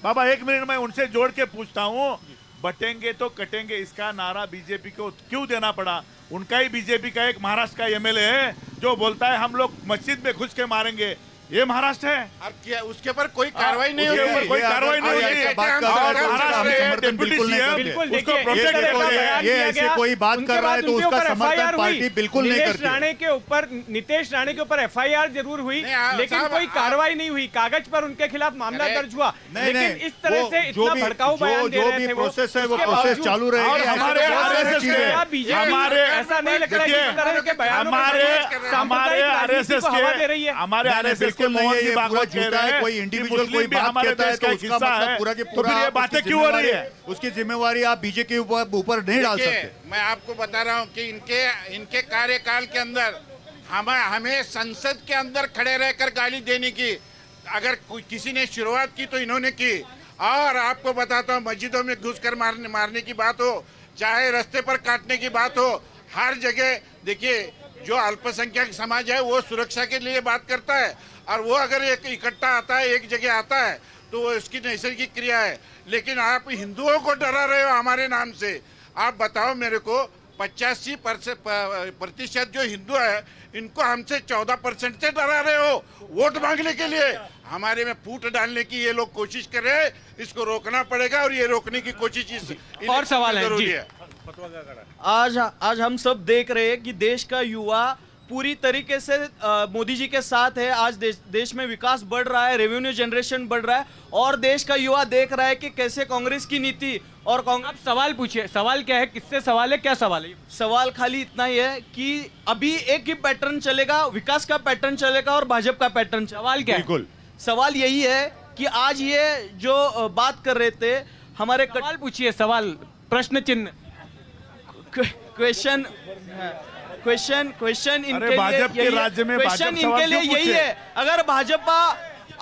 बाबा एक मिनट, मैं उनसे जोड़ के पूछता हूँ, बटेंगे तो कटेंगे इसका नारा बीजेपी को क्यों देना पड़ा? उनका ही बीजेपी का एक महाराष्ट्र का एमएलए है जो बोलता है हम लोग मस्जिद में घुस के मारेंगे। ये महाराष्ट्र है। अब क्या उसके ऊपर कोई कार्रवाई नहीं उसके होती? ऊपर कोई कार्रवाई नहीं होती है। महाराष्ट्र है, डिप्टी सीएम, बिल्कुल, उसको देखिए, प्रोटेक्ट इस तरह का करते हैं। बयान ये दिया ऐसे गया। कोई बात उनके कर रहा है बाद तो उनके उसका ऊपर समर्थन FIR हुई। पार्टी बिल्कुल नहीं नीतीश करती है। राणे के ऊपर नीतीश राणे के ऊपर FIR जरूर हुई, नहीं, लेकिन साहब, कोई कार्रवाई नहीं हुई। कागज पर उनके खिलाफ मामला अरे, दर्ज हुआ, नहीं, लेकिन नहीं, इस तरह वो से जो इतना भी- भड़काऊ बयान दे जो रहे भी थे वो, प्रोसेस है वो उसके प्रोसेस बावजूद- चालू रहेगी। और ऐसे हमारे बहुत सारी RSS चीजें हैं। बीजेपी हमारे ऐसा नहीं लग रहा है कि इस तरह के बयानों में हमारे सांप्रदायिक राजनीति RSS को हवा दे रही के है। हमारे नहीं, RSS के बिल्कुल नहीं मोहन है, जी ये पूरा भागवत कह झूठा रहे है। हैं कोई कि इंडिविजुअल मुस्लिम कोई भी बात हमारे कहता है देश तो का उसका हिस्सा मतलब है। पूरा के तो पूरा फिर ये आप बातें उसकी क्यों हो रही जिम्मेवारी- है? उसकी जिम्मेवारी आप बीजेपी के ऊपर नहीं डाल देखिए, सकते। मैं आपको बता रहा हूं कि इनके कार्यकाल के अंदर हमें संसद के अंदर खड़े रहकर गाली देने की अगर किसी ने शुरुआत की तो इन्होंने की। और आपको बताता हूं, मस्जिदों में घुसकर मारने की बात हो, चाहे रास्ते पर काटने की बात हो, हर जगह देखिए जो अल्पसंख्यक समाज है वो सुरक्षा के लिए बात करता है, और वो अगर एक इकट्ठा आता है, एक जगह आता है, तो वो इसकी नैसर्गिक क्रिया है। लेकिन आप हिंदुओं को डरा रहे हो हमारे नाम से। आप बताओ मेरे को, 85% जो हिंदू है इनको हमसे 14% से डरा रहे हो वोट मांगने के लिए। हमारे में फूट डालने की ये लोग कोशिश कर रहे हैं, इसको रोकना पड़ेगा, और ये रोकने की कोशिश और सवाल है जरूरी जी। है। आज हम सब देख रहे हैं कि देश का युवा पूरी तरीके से मोदी जी के साथ है। आज देश में विकास बढ़ रहा है, रेवेन्यू जनरेशन बढ़ रहा है, और देश का युवा देख रहा है कि कैसे कांग्रेस की नीति और आप सवाल पूछिए, सवाल क्या है, किससे सवाल है, क्या सवाल है? सवाल खाली इतना ही है कि अभी एक ही पैटर्न चलेगा, विकास का पैटर्न चलेगा और भाजपा का पैटर्न। सवाल क्या है? बिल्कुल सवाल यही है कि आज ये जो बात कर रहे थे हमारे सवाल पूछिए, सवाल, प्रश्न चिन्ह, क्वेश्चन अरे भाजपा के राज्य में क्वेश्चन भाजपा इनके सवाल लिए क्यों यही पूछे? है, अगर भाजपा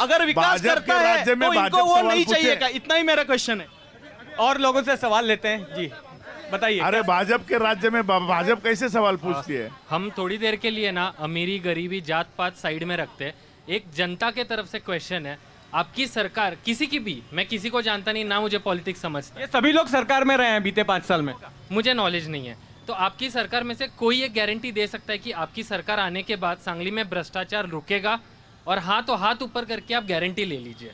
अगर विकास भाजपा करता के है राज्य में तो इनको भाजपा वो सवाल नहीं पूछे। चाहिए। इतना ही मेरा क्वेश्चन है। और लोगों से सवाल लेते हैं जी, बताइए। अरे भाजपा के राज्य में भाजपा कैसे सवाल पूछती है? हम थोड़ी देर के लिए ना अमीरी गरीबी जात पात साइड में रखते हैं। एक जनता के तरफ से क्वेश्चन है, आपकी सरकार किसी की भी, मैं किसी को जानता नहीं ना, मुझे पॉलिटिक्स समझता ये सभी लोग सरकार में रहे हैं बीते 5 साल में। मुझे नॉलेज नहीं है, तो आपकी सरकार में से कोई एक गारंटी दे सकता है कि आपकी सरकार आने के बाद सांगली में भ्रष्टाचार रुकेगा? और हाथों हाथ ऊपर करके आप गारंटी ले लीजिए।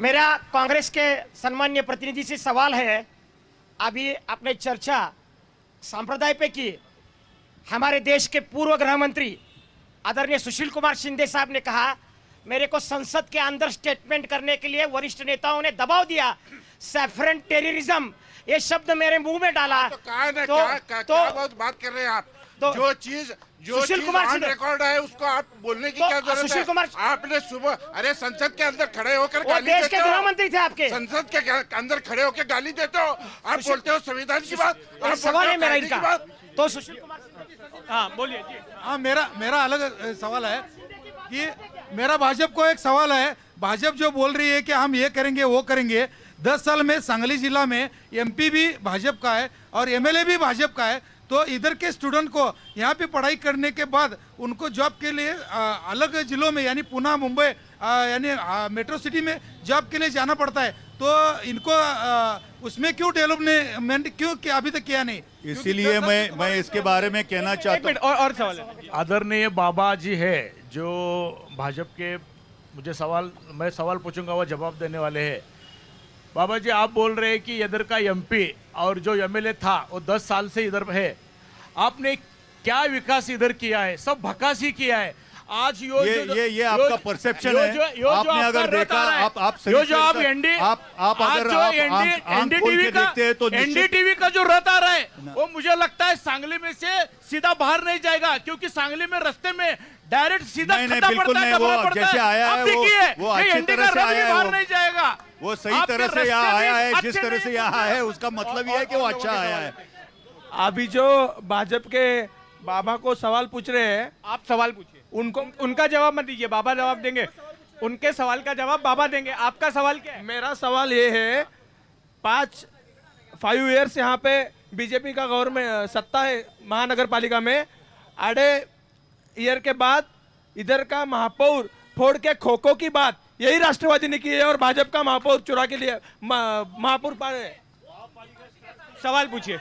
मेरा कांग्रेस के सम्मान्य प्रतिनिधि से सवाल है, अभी आपने चर्चा संप्रदाय पे की। हमारे देश के पूर्व गृह मंत्री आदरणीय सुशील कुमार शिंदे साहब ने कहा, मेरे को संसद के अंदर स्टेटमेंट करने के लिए वरिष्ठ नेताओं ने दबाव दिया। सैफरन टेररिज्म ये शब्द मेरे मुंह में डाला। तो कहा ना, तो क्या बहुत बात कर रहे हैं आप? तो जो चीज सुशील कुमार ऑन शिंदे रिकॉर्ड है उसको आप बोलने की तो क्या जरूरत सुशील है? कुमार आपने सुबह अरे संसद के अंदर खड़े होकर वो गाली देश देते के हो। गृह मंत्री थे आपके। संसद के अंदर खड़े होकर गाली देते हो, आप बोलते हो संविधान की बात, आप सवाल है बोलते हो मेरा कायदे की इनका। बात। तो सुशील कुमार हाँ बोलिए जी। हाँ, मेरा अलग सवाल है कि मेरा भाजपा को एक सवाल है। भाजपा जो बोल रही है कि हम ये करेंगे वो करेंगे, 10 साल में सांगली जिला में एमपी भी भाजपा का है और एमएलए भी भाजपा का है, तो इधर के स्टूडेंट को यहाँ पे पढ़ाई करने के बाद उनको जॉब के लिए अलग जिलों में यानी पुणे मुंबई यानी मेट्रो सिटी में जॉब के लिए जाना पड़ता है, तो इनको उसमें क्यों डेवलपमेंट क्यों अभी तक किया नहीं? इसीलिए मैं इसके बारे में कहना चाहता हूँ। और सवाल है। आदरणीय बाबा जी है जो भाजपा के, मैं सवाल पूछूंगा वो जवाब देने वाले हैं। बाबा जी, आप बोल रहे हैं कि इधर का एमपी और जो एमएलए था वो 10 साल से इधर है, आपने क्या विकास इधर किया है? सब भकासी किया है। आज ये आपका परसेप्शन है। आपने अगर देखा, आप सही जो आप एनडीटीवी का जो रथ आ रहा है वो मुझे लगता है सांगली में से सीधा बाहर नहीं जाएगा, क्योंकि सांगली में रास्ते में डायरेक्ट सीधा नहीं, बिल्कुल नहीं, वो जैसे आया है वो अच्छी तरह से आया है, बाहर नहीं जाएगा। वो सही तरह से यहाँ आया है। जिस तरह से यहाँ आया है उसका मतलब ये है कि वो अच्छा आया है। अभी जो भाजपा के बाबा को सवाल पूछ रहे हैं, आप सवाल पूछिए, उनका जवाब मत दीजिए, बाबा जवाब देंगे। उनके सवाल का जवाब बाबा देंगे। आपका सवाल क्या है? मेरा सवाल ये है, 5 ईयर्स यहाँ पे बीजेपी का गवर्नमेंट सत्ता है महानगर पालिका में, आधे ईयर के बाद इधर का महापौर फोड़ के खो की बात यही राष्ट्रवादी ने की है और भाजपा का महापौर चुरा के लिए महापौर पाए। सवाल पूछिए।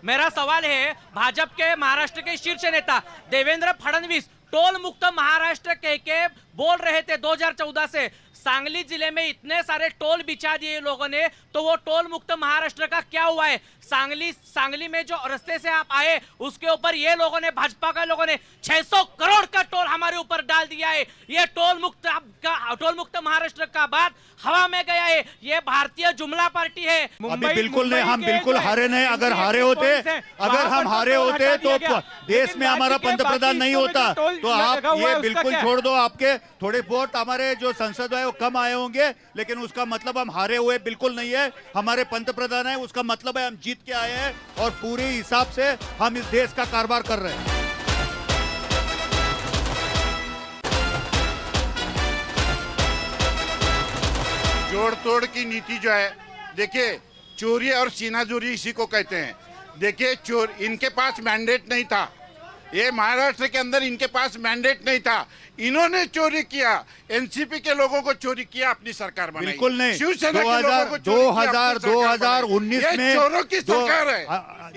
मेरा सवाल है भाजपा के महाराष्ट्र के शीर्ष नेता देवेंद्र फडणवीस टोल मुक्त महाराष्ट्र कह के बोल रहे थे 2014 से। सांगली जिले में इतने सारे टोल बिछा दिए लोगों ने, तो वो टोल मुक्त महाराष्ट्र का क्या हुआ है? सांगली में जो रास्ते से आप आए उसके ऊपर ये लोगों ने, भाजपा के लोगों ने 600 करोड़ का टोल हमारे ऊपर डाल दिया है। ये टोल मुक्त महाराष्ट्र का बात हवा में गया है। ये भारतीय जुमला पार्टी है। अभी बिल्कुल नहीं, हम बिल्कुल हारे नहीं। अगर हारे होते, अगर हम हारे होते तो देश में हमारा पंतप्रधान नहीं होता। तो आप ये बिल्कुल छोड़ दो। आपके थोड़े बहुत हमारे जो संसद है वो कम आए होंगे, लेकिन उसका मतलब हम हारे हुए बिल्कुल नहीं है। हमारे पंतप्रधान है, उसका मतलब है हम जीत के आए हैं और पूरे हिसाब से हम इस देश का कारोबार कर रहे हैं। जोड़ तोड़ की नीति जो है, देखिए चोरी और सीनाजोरी इसी को कहते हैं। देखिए इनके पास मैंडेट नहीं था, ये महाराष्ट्र के अंदर इनके पास मैंडेट नहीं था, इन्होंने चोरी किया। एनसीपी के लोगों को चोरी किया, अपनी सरकार बनाई। बिल्कुल नहीं। शिवसेना के लोगों को चोरी किया, 2019 में ये चोरों की सरकार है,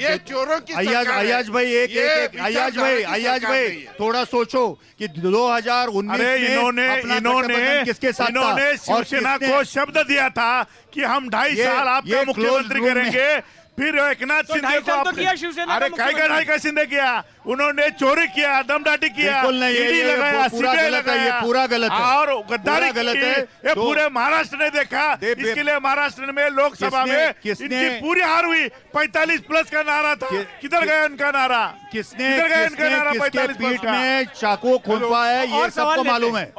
ये चोरों की सरकार है। अयाज भाई अयाज भाई थोड़ा सोचो कि 2019 में इन्होंने किसके साथ इन्होंने शिवसेना को शब्द दिया था कि हम 2.5 साल आपका मुख्यमंत्री करेंगे। फिर एकनाथ शिंदे को अरे का शिंदे किया, उन्होंने चोरी किया, दमदाटी किया, ईडी लगाया, सीबीआई लगाया, पूरा गलत है और गद्दारी गलत है। ये पूरे महाराष्ट्र ने देखा। इसके लिए महाराष्ट्र में लोकसभा में इनकी पूरी हार हुई। 45+ का नारा था, किधर गया इनका नारा? किसने पीठ में चाकू खोलवा है, ये सबको मालूम है।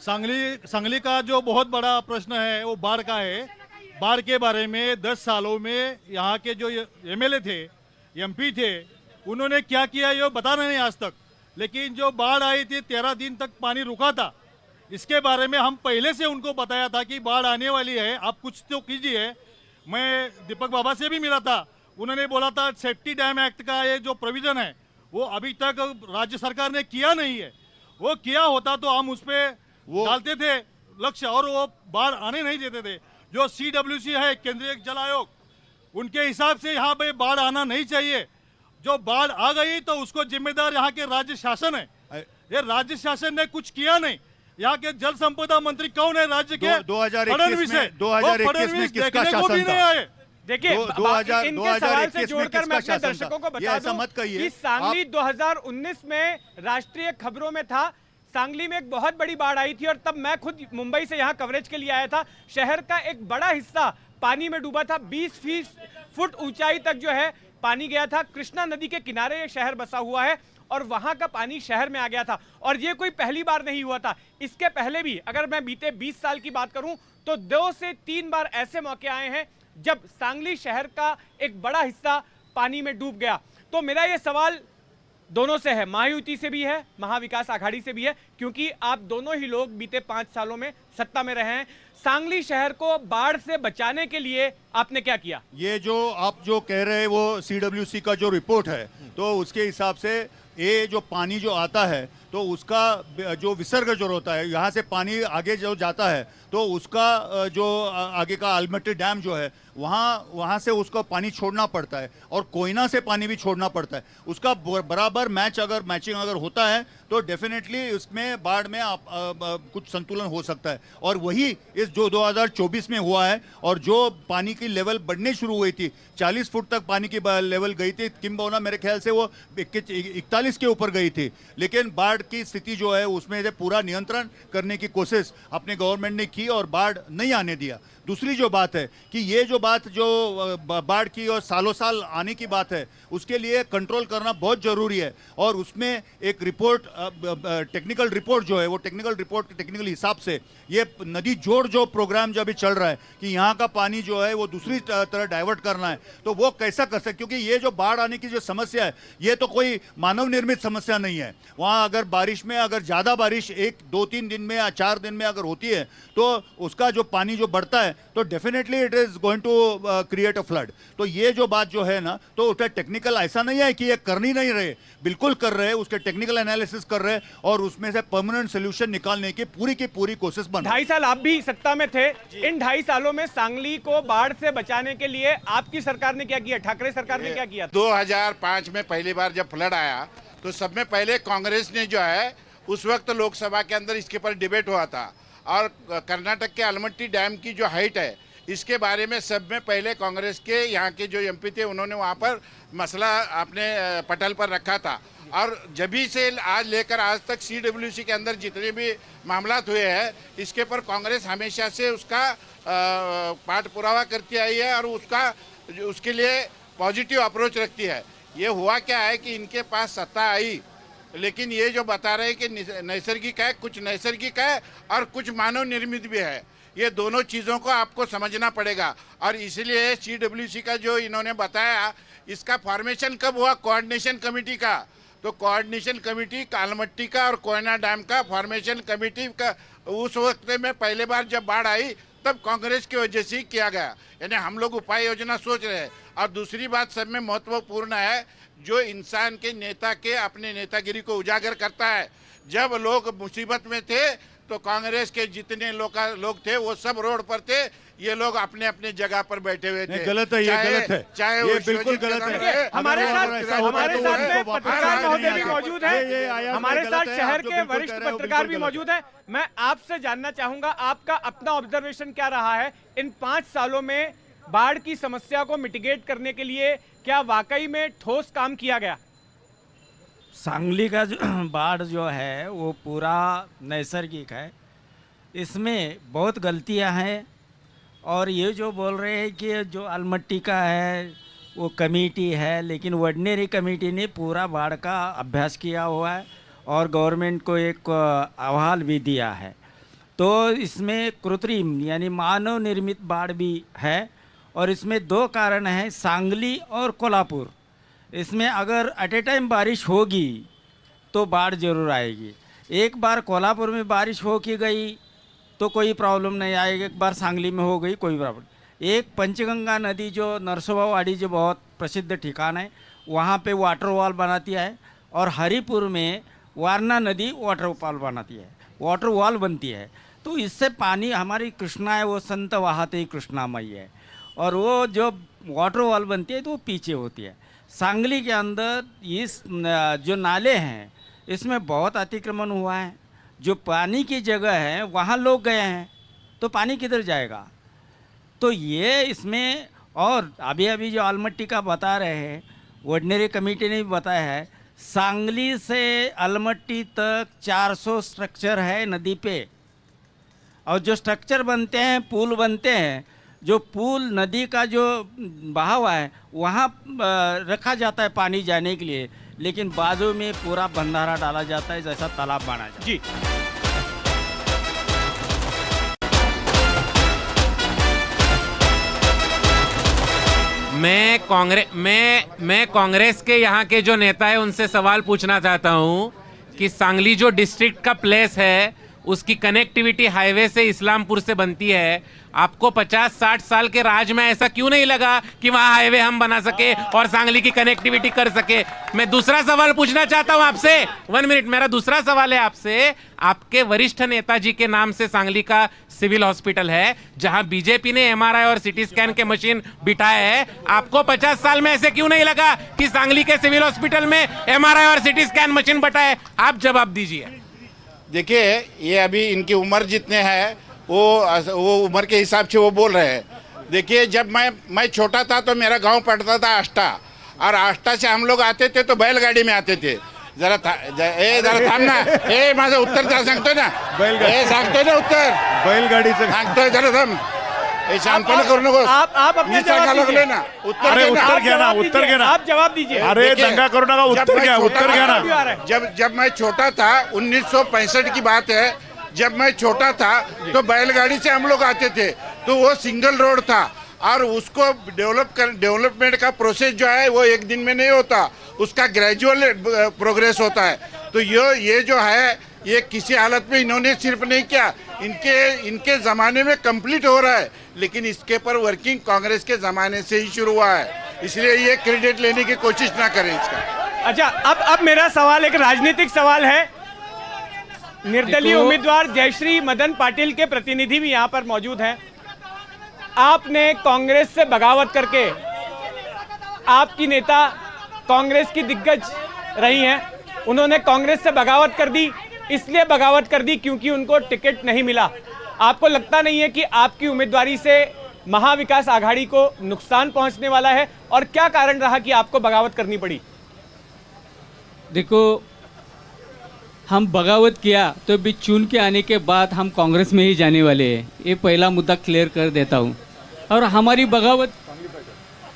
सांगली का जो बहुत बड़ा प्रश्न है वो बाढ़ का है। बाढ़ के बारे में 10 सालों में यहाँ के जो एमएलए थे, एमपी थे, उन्होंने क्या किया ये बता नहीं आज तक। लेकिन जो बाढ़ आई थी 13 दिन तक पानी रुका था, इसके बारे में हम पहले से उनको बताया था कि बाढ़ आने वाली है, आप कुछ तो कीजिए। मैं दीपक बाबा से भी मिला था, उन्होंने बोला था सेफ्टी डैम एक्ट का ये जो प्रोविजन है वो अभी तक राज्य सरकार ने किया नहीं है। वो किया होता तो हम उस पर डालते थे लक्ष्य और वो बाढ़ आने नहीं देते थे। जो CWC है, केंद्रीय जल आयोग, उनके हिसाब से यहाँ पे बाढ़ आना नहीं चाहिए। जो बाढ़ आ गई तो उसको जिम्मेदार यहाँ के राज्य शासन है। ये राज्य शासन ने कुछ किया नहीं। यहाँ के जल संपदा मंत्री कौन है? राज्य के 2021 में किसका शासन था? देखिए, इनके सवाल से जोड़कर मैं अपने दर्शकों को बता दूं कि सांगली 2019 में राष्ट्रीय खबरों में था। सांगली में एक बहुत बड़ी बाढ़ आई थी और तब मैं खुद मुंबई से यहाँ कवरेज के लिए आया था। शहर का एक बड़ा हिस्सा पानी में डूबा था। 20 फुट ऊंचाई तक जो है पानी गया था। कृष्णा नदी के किनारे ये शहर बसा हुआ है और वहां का पानी शहर में आ गया था। और ये कोई पहली बार नहीं हुआ था, इसके पहले भी अगर मैं बीते 20 साल की बात करूं तो 2 से 3 बार ऐसे मौके आए हैं जब सांगली शहर का एक बड़ा हिस्सा पानी में डूब गया। तो मेरा ये सवाल दोनों से है, महायुति से भी है, महाविकास आघाड़ी से भी है, क्योंकि आप दोनों ही लोग बीते 5 सालों में सत्ता में रहे हैं। सांगली शहर को बाढ़ से बचाने के लिए आपने क्या किया? ये जो आप जो कह रहे हैं वो CWC का जो रिपोर्ट है, तो उसके हिसाब से ये जो पानी जो आता है तो उसका जो विसर्ग जो होता है, यहाँ से पानी आगे जो जाता है तो उसका जो आगे का आलमट्टी डैम जो है वहाँ से उसको पानी छोड़ना पड़ता है और कोयना से पानी भी छोड़ना पड़ता है। उसका बराबर मैचिंग अगर होता है तो डेफिनेटली उसमें बाढ़ में कुछ संतुलन हो सकता है। और वही इस जो 2024 में हुआ है और जो पानी की लेवल बढ़ने शुरू हुई थी, 40 फुट तक पानी की लेवल गई थी, किम्बोना मेरे ख्याल से वो 41 के ऊपर गई थी। लेकिन बाढ़ की स्थिति जो है उसमें से पूरा नियंत्रण करने की कोशिश अपने गवर्नमेंट ने की और बाढ़ नहीं आने दिया। दूसरी जो बात है कि ये जो बात जो बाढ़ की और सालों साल आने की बात है, उसके लिए कंट्रोल करना बहुत ज़रूरी है। और उसमें एक रिपोर्ट, टेक्निकल रिपोर्ट जो है वो टेक्निकल हिसाब से ये नदी जोड़ जो प्रोग्राम जो अभी चल रहा है कि यहाँ का पानी जो है वो दूसरी तरह डाइवर्ट करना है, तो वो कैसा कर सकते? क्योंकि ये जो बाढ़ आने की जो समस्या है ये तो कोई मानव निर्मित समस्या नहीं है। वहाँ अगर बारिश में अगर ज़्यादा बारिश 1-2-3 दिन में या 4 दिन में अगर होती है तो उसका जो पानी जो बढ़ता है तो definitely it is going to create a flood. तो ये जो बात जो है ना, तो उसका टेक्निकल ऐसा नहीं है कि ये कर नहीं रहे, बिल्कुल कर रहे हैं, उसके टेक्निकल एनालिसिस कर रहे हैं और उसमें से परमानेंट सोल्यूशन निकालने की पूरी कोशिश बन रही है। 2.5 साल आप भी सत्ता में थे, इन 2.5 सालों में सांगली को बाढ़ से बचाने के लिए आपकी सरकार ने क्या किया, ठाकरे सरकार ने क्या किया? 2005 में पहली बार जब फ्लड आया तो सब में पहले कांग्रेस ने जो है, उस वक्त लोकसभा के अंदर इसके ऊपर डिबेट हुआ था और कर्नाटक के अलमट्टी डैम की जो हाइट है इसके बारे में सब में पहले कांग्रेस के यहाँ के जो एमपी थे उन्होंने वहाँ पर मसला अपने पटल पर रखा था। और जभी से आज लेकर आज तक सीडब्ल्यूसी के अंदर जितने भी मामलात हुए हैं इसके पर कांग्रेस हमेशा से उसका पाठ पुरावा करती आई है और उसके लिए पॉजिटिव अप्रोच रखती है। ये हुआ क्या है कि इनके पास सत्ता आई, लेकिन ये जो बता रहे हैं कि नैसर्गिक है, कुछ नैसर्गिक है और कुछ मानव निर्मित भी है। ये दोनों चीज़ों को आपको समझना पड़ेगा और इसलिए सीडब्ल्यूसी का जो इन्होंने बताया, इसका फॉर्मेशन कब हुआ, कोऑर्डिनेशन कमेटी का। तो कोऑर्डिनेशन कमेटी कालमट्टी का और कोयना डैम का फॉर्मेशन कमेटी का उस वक्त में पहले बार जब बाढ़ आई तब कांग्रेस की वजह से ही किया गया। यानी हम लोग उपाय योजना सोच रहे हैं। और दूसरी बात सब में महत्वपूर्ण है, जो इंसान के नेता के अपने नेतागिरी को उजागर करता है। जब लोग मुसीबत में थे तो कांग्रेस के जितने लोग थे वो सब रोड पर थे, ये लोग अपने अपने जगह पर बैठे हुए थे। गलत है, ये गलत है, चाहे ये बिल्कुल गलत है। हमारे साथ में पत्रकार महोदय भी मौजूद है, हमारे साथ शहर के वरिष्ठ पत्रकार भी मौजूद है। मैं आपसे जानना चाहूंगा, आपका अपना ऑब्जर्वेशन क्या रहा है इन 5 सालों में बाढ़ की समस्या को मिटिगेट करने के लिए? क्या वाकई में ठोस काम किया गया? सांगली का जो बाढ़ जो है वो पूरा नैसर्गिक है, इसमें बहुत गलतियां हैं। और ये जो बोल रहे हैं कि जो अलमट्टी का है वो कमेटी है, लेकिन ऑर्डिनरी कमेटी ने पूरा बाढ़ का अभ्यास किया हुआ है और गवर्नमेंट को एक अहवाल भी दिया है। तो इसमें कृत्रिम यानी मानव निर्मित बाढ़ भी है और इसमें 2 कारण हैं, सांगली और कोल्हापुर। इसमें अगर एट ए टाइम बारिश होगी तो बाढ़ ज़रूर आएगी। एक बार कोल्हापुर में बारिश हो की गई तो कोई प्रॉब्लम नहीं आएगी, एक बार सांगली में हो गई कोई प्रॉब्लम। एक पंचगंगा नदी जो नरसोबावाड़ी जो बहुत प्रसिद्ध ठिकान है वहाँ पे वाटर वॉल बनाती है और हरिपुर में वारना नदी वाटर वॉल बनाती है, वाटर वॉल बनती है। तो इससे पानी हमारी कृष्णा है वो संत वहाते ही कृष्णामयी है और वो जो वाटर वॉल बनती है तो वो पीछे होती है। सांगली के अंदर इस जो नाले हैं इसमें बहुत अतिक्रमण हुआ है। जो पानी की जगह है वहाँ लोग गए हैं तो पानी किधर जाएगा? तो ये इसमें और अभी जो अलमट्टी का बता रहे हैं, ऑर्डिनरी कमेटी ने भी बताया है, सांगली से अलमट्टी तक 400 स्ट्रक्चर है नदी पे और जो स्ट्रक्चर बनते हैं, पुल बनते हैं, जो पुल नदी का जो बहाव है वहाँ रखा जाता है पानी जाने के लिए, लेकिन बाजू में पूरा बंधारा डाला जाता है जैसा तालाब बना जाता है। जी मैं कांग्रेस के यहाँ के जो नेता है उनसे सवाल पूछना चाहता हूँ कि सांगली जो डिस्ट्रिक्ट का प्लेस है उसकी कनेक्टिविटी हाईवे से इस्लामपुर से बनती है। आपको 50-60 साल के राज में ऐसा क्यों नहीं लगा कि वहाँ हाईवे हम बना सके और सांगली की कनेक्टिविटी कर सके? मैं दूसरा सवाल पूछना चाहता हूँ आपसे, 1 मिनट। मेरा दूसरा सवाल है आपसे, आपके वरिष्ठ नेताजी के नाम से सांगली का सिविल हॉस्पिटल है जहां बीजेपी ने एमआरआई और सिटी स्कैन के मशीन बिठाए है। आपको 50 साल में ऐसे क्यों नहीं लगा कि सांगली के सिविल हॉस्पिटल में एमआरआई और सिटी स्कैन मशीन बिठाए? आप जवाब दीजिए। देखिए, ये अभी इनकी उम्र जितने हैं वो उम्र के हिसाब से वो बोल रहे हैं। देखिए, जब मैं छोटा था तो मेरा गांव पड़ता था आष्टा, और आष्टा से हम लोग आते थे तो बैलगाड़ी में आते थे। जरा थांब ना, माझं उत्तर जरा सांगतोय ना, सांगतोय ना उत्तर, बैलगाडीचं सांगतोय, जरा थांब, शांतपणे करू नको। आप अपने जवाब दीजिए ना, उत्तर घ्या ना, आप जवाब दीजिए। अरे दंगा करू नका, उत्तर घ्या ना। जब मैं छोटा था, 1965 की बात है, जब मैं छोटा था तो बैलगाड़ी से हम लोग आते थे, तो वो सिंगल रोड था और उसको डेवलपमेंट का प्रोसेस जो है वो एक दिन में नहीं होता, उसका ग्रेजुअल प्रोग्रेस होता है। तो ये जो है ये किसी हालत में इन्होंने सिर्फ नहीं किया, इनके ज़माने में कंप्लीट हो रहा है, लेकिन इसके पर वर्किंग कांग्रेस के ज़माने से ही शुरू हुआ है, इसलिए ये क्रेडिट लेने की कोशिश ना करें इसका। अच्छा, अब मेरा सवाल एक राजनीतिक सवाल है। निर्दलीय उम्मीदवार जयश्री मदन पाटिल के प्रतिनिधि भी यहाँ पर मौजूद हैं। आपने कांग्रेस से बगावत करके, आपकी नेता कांग्रेस की दिग्गज रही हैं, उन्होंने कांग्रेस से बगावत कर दी, इसलिए बगावत कर दी क्योंकि उनको टिकट नहीं मिला। आपको लगता नहीं है कि आपकी उम्मीदवारी से महाविकास आघाड़ी को नुकसान पहुंचने वाला है, और क्या कारण रहा कि आपको बगावत करनी पड़ी? देखो, हम बगावत किया तो भी चुन के आने के बाद हम कांग्रेस में ही जाने वाले हैं, ये पहला मुद्दा क्लियर कर देता हूँ। और हमारी बगावत,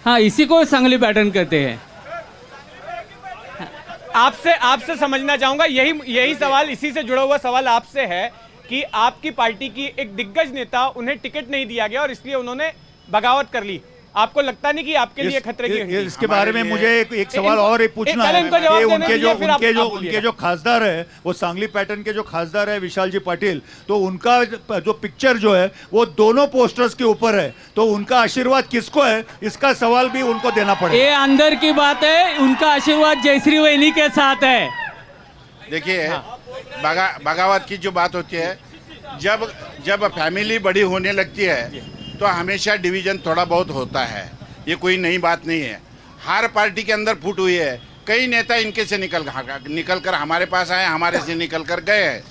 हाँ, इसी को सांगली पैटर्न कहते हैं। आपसे समझना चाहूंगा, यही सवाल, इसी से जुड़ा हुआ सवाल आपसे है कि आपकी पार्टी की एक दिग्गज नेता, उन्हें टिकट नहीं दिया गया और इसलिए उन्होंने बगावत कर ली। आपको लगता नहीं कि आपके लिए खतरे की घंटी? इसके बारे में मुझे एक सवाल और पूछना है कि उनके जो खासदार है, वो सांगली पैटर्न के जो खासदार है विशाल जी पाटिल, तो उनका जो पिक्चर जो है वो दोनों पोस्टर्स के ऊपर है, तो उनका आशीर्वाद किसको है, इसका सवाल भी उनको देना पड़ेगा। ये अंदर की बात है, उनका आशीर्वाद जयश्री वहिनी के साथ है। देखिए, बगावत की जो बात होती है, जब फैमिली बड़ी होने लगती है तो हमेशा डिवीजन थोड़ा बहुत होता है, ये कोई नई बात नहीं है। हर पार्टी के अंदर फूट हुई है, कई नेता इनके से निकल कर हमारे पास आए, हमारे से निकल कर गए हैं।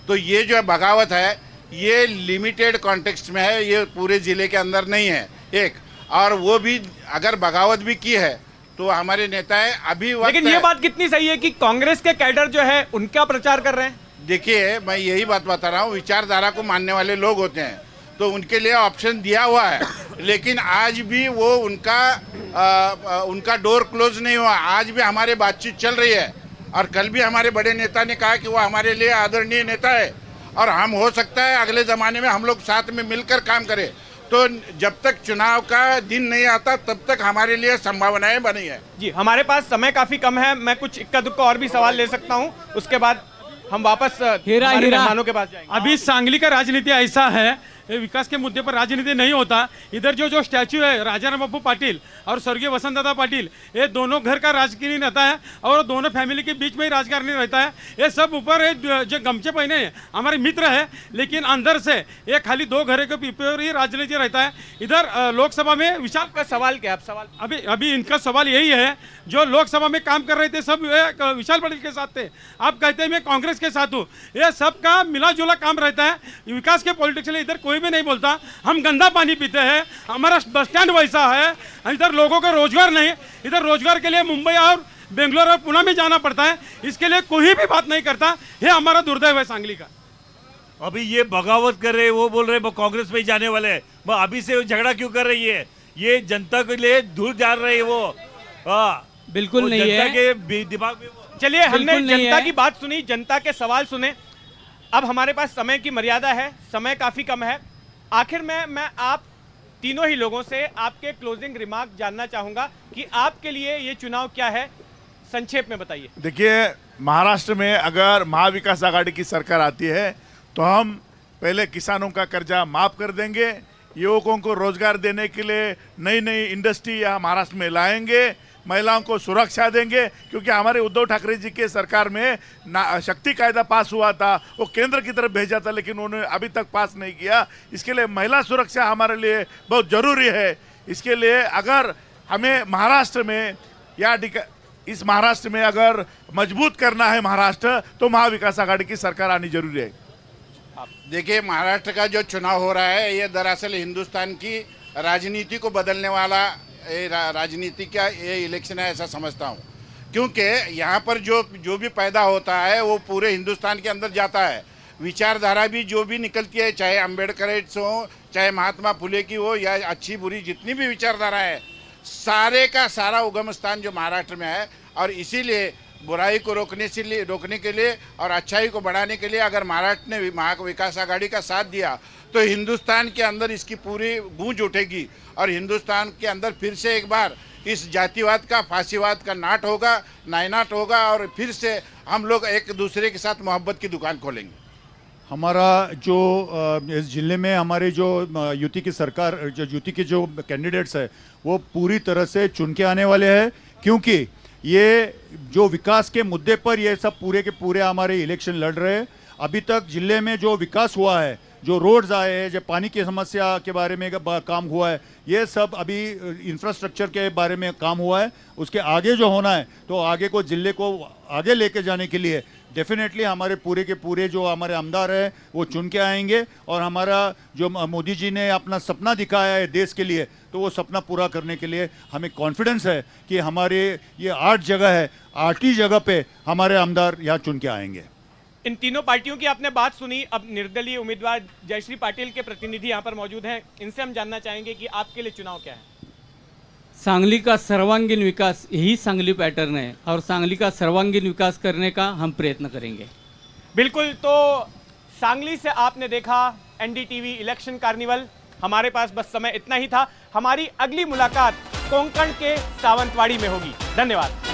तो ये जो बगावत है ये लिमिटेड कॉन्टेक्स्ट में है, ये पूरे ज़िले के अंदर नहीं है एक, और वो भी अगर बगावत भी की है तो हमारे नेता है अभी। लेकिन ये बात कितनी सही है कि कांग्रेस के कैडर जो है उनका प्रचार कर रहे हैं? देखिए, मैं यही बात बता रहा हूँ, विचारधारा को मानने वाले लोग होते हैं तो उनके लिए ऑप्शन दिया हुआ है, लेकिन आज भी वो उनका डोर क्लोज नहीं हुआ। आज भी हमारे बातचीत चल रही है, और कल भी हमारे बड़े नेता ने कहा कि वो हमारे लिए आदरणीय नेता है, और हम हो सकता है अगले ज़माने में हम लोग साथ में मिलकर काम करें। तो जब तक चुनाव का दिन नहीं आता तब तक हमारे लिए संभावनाएं बनी है। जी, हमारे पास समय काफ़ी कम है, मैं कुछ इक्का दुक्का और भी सवाल ले सकता हूँ, उसके बाद हम वापस मेहमानों के पास जाएंगे। अभी सांगली का राजनीति ऐसा है, विकास के मुद्दे पर राजनीति नहीं होता। इधर जो स्टैच्यू है राजाराम बापू पाटिल और स्वर्गीय वसंतदादा पाटिल, ये दोनों घर का राजकीय रहता है और दोनों फैमिली के बीच में ही राजकारणी रहता है। ये सब ऊपर जो गमछे पहने हैं हमारे मित्र है, लेकिन अंदर से ये खाली दो घरों के ऊपर ही राजनीति रहता है। इधर लोकसभा में विशाल का सवाल क्या? सवाल अभी इनका सवाल यही है, जो लोकसभा में काम कर रहे थे सब विशाल पाटिल के साथ थे, आप कहते हैं मैं कांग्रेस के साथ हूँ। ये सबका मिला जुला काम रहता है, विकास के पॉलिटिक्स में इधर कोई भी नहीं बोलता। हम गंदा पानी पीते हैं, हमारा बस स्टैंड वैसा है, इधर लोगों का रोजगार नहीं, इधर रोजगार के लिए मुंबई और बेंगलोर और पुणे में जाना पड़ता है, इसके लिए कोई भी बात नहीं करता। ये हमारा दुर्दैव है सांगली का। अभी ये बगावत कर रहे हैं, वो बोल रहे हैं कांग्रेस में ही जाने वाले हैं, अभी से झगड़ा क्यों कर रही है? ये जनता के लिए दूर जा रहे हैं वो। बिल्कुल नहीं है, के दिमाग में। चलिए, हमने जनता की बात सुनी, जनता के सवाल सुने। अब हमारे पास समय की मर्यादा है, समय काफी कम है। आखिर में मैं आप तीनों ही लोगों से आपके क्लोजिंग रिमार्क जानना चाहूंगा कि आपके लिए ये चुनाव क्या है, संक्षेप में बताइए। देखिए, महाराष्ट्र में अगर महाविकास आघाड़ी की सरकार आती है तो हम पहले किसानों का कर्जा माफ कर देंगे, युवकों को रोजगार देने के लिए नई नई इंडस्ट्री यहाँ महाराष्ट्र में लाएंगे, महिलाओं को सुरक्षा देंगे, क्योंकि हमारे उद्धव ठाकरे जी के सरकार में शक्ति कायदा पास हुआ था, वो केंद्र की तरफ भेजा था, लेकिन उन्होंने अभी तक पास नहीं किया। इसके लिए महिला सुरक्षा हमारे लिए बहुत ज़रूरी है। इसके लिए अगर हमें महाराष्ट्र में इस महाराष्ट्र में अगर मजबूत करना है महाराष्ट्र, तो महाविकास आघाड़ी की सरकार आनी जरूरी है। देखिए, महाराष्ट्र का जो चुनाव हो रहा है ये दरअसल हिंदुस्तान की राजनीति को बदलने वाला राजनीति का ये इलेक्शन है, ऐसा समझता हूँ, क्योंकि यहाँ पर जो भी पैदा होता है वो पूरे हिंदुस्तान के अंदर जाता है। विचारधारा भी जो भी निकलती है, चाहे अम्बेडकरिट्स हो, चाहे महात्मा फुले की हो, या अच्छी बुरी जितनी भी विचारधारा है, सारे का सारा उगम स्थान जो महाराष्ट्र में है। और इसीलिए बुराई को रोकने के लिए और अच्छाई को बढ़ाने के लिए अगर महाराष्ट्र ने महाविकास आघाड़ी का साथ दिया तो हिंदुस्तान के अंदर इसकी पूरी गूंज उठेगी और हिंदुस्तान के अंदर फिर से एक बार इस जातिवाद का, फांसीवाद का नाट होगा, नायनाट होगा और फिर से हम लोग एक दूसरे के साथ मोहब्बत की दुकान खोलेंगे। हमारा जो इस जिले में हमारे जो यूटी की सरकार, जो यूटी के जो कैंडिडेट्स है वो पूरी तरह से चुन के आने वाले हैं, क्योंकि ये जो विकास के मुद्दे पर ये सब पूरे के पूरे हमारे इलेक्शन लड़ रहे हैं। अभी तक जिले में जो विकास हुआ है, जो रोड्स आए हैं, जो पानी की समस्या के बारे में काम हुआ है, ये सब अभी इंफ्रास्ट्रक्चर के बारे में काम हुआ है। उसके आगे जो होना है, तो आगे को जिले को आगे लेके जाने के लिए डेफिनेटली हमारे पूरे के पूरे जो हमारे आमदार हैं वो चुन के आएंगे। और हमारा जो मोदी जी ने अपना सपना दिखाया है देश के लिए, तो वो सपना पूरा करने के लिए हमें कॉन्फिडेंस है कि हमारे ये 8 जगह है, 8 ही जगह पे हमारे आमदार यहाँ चुन के आएंगे। इन तीनों पार्टियों की आपने बात सुनी। अब निर्दलीय उम्मीदवार जयश्री पाटिल के प्रतिनिधि यहाँ पर मौजूद हैं, इनसे हम जानना चाहेंगे कि आपके लिए चुनाव क्या है। सांगली का सर्वांगीण विकास, यही सांगली पैटर्न है और सांगली का सर्वांगीण विकास करने का हम प्रयत्न करेंगे। बिल्कुल, तो सांगली से आपने देखा एनडीटीवी इलेक्शन कार्निवल। हमारे पास बस समय इतना ही था। हमारी अगली मुलाकात कोंकण के सावंतवाड़ी में होगी। धन्यवाद।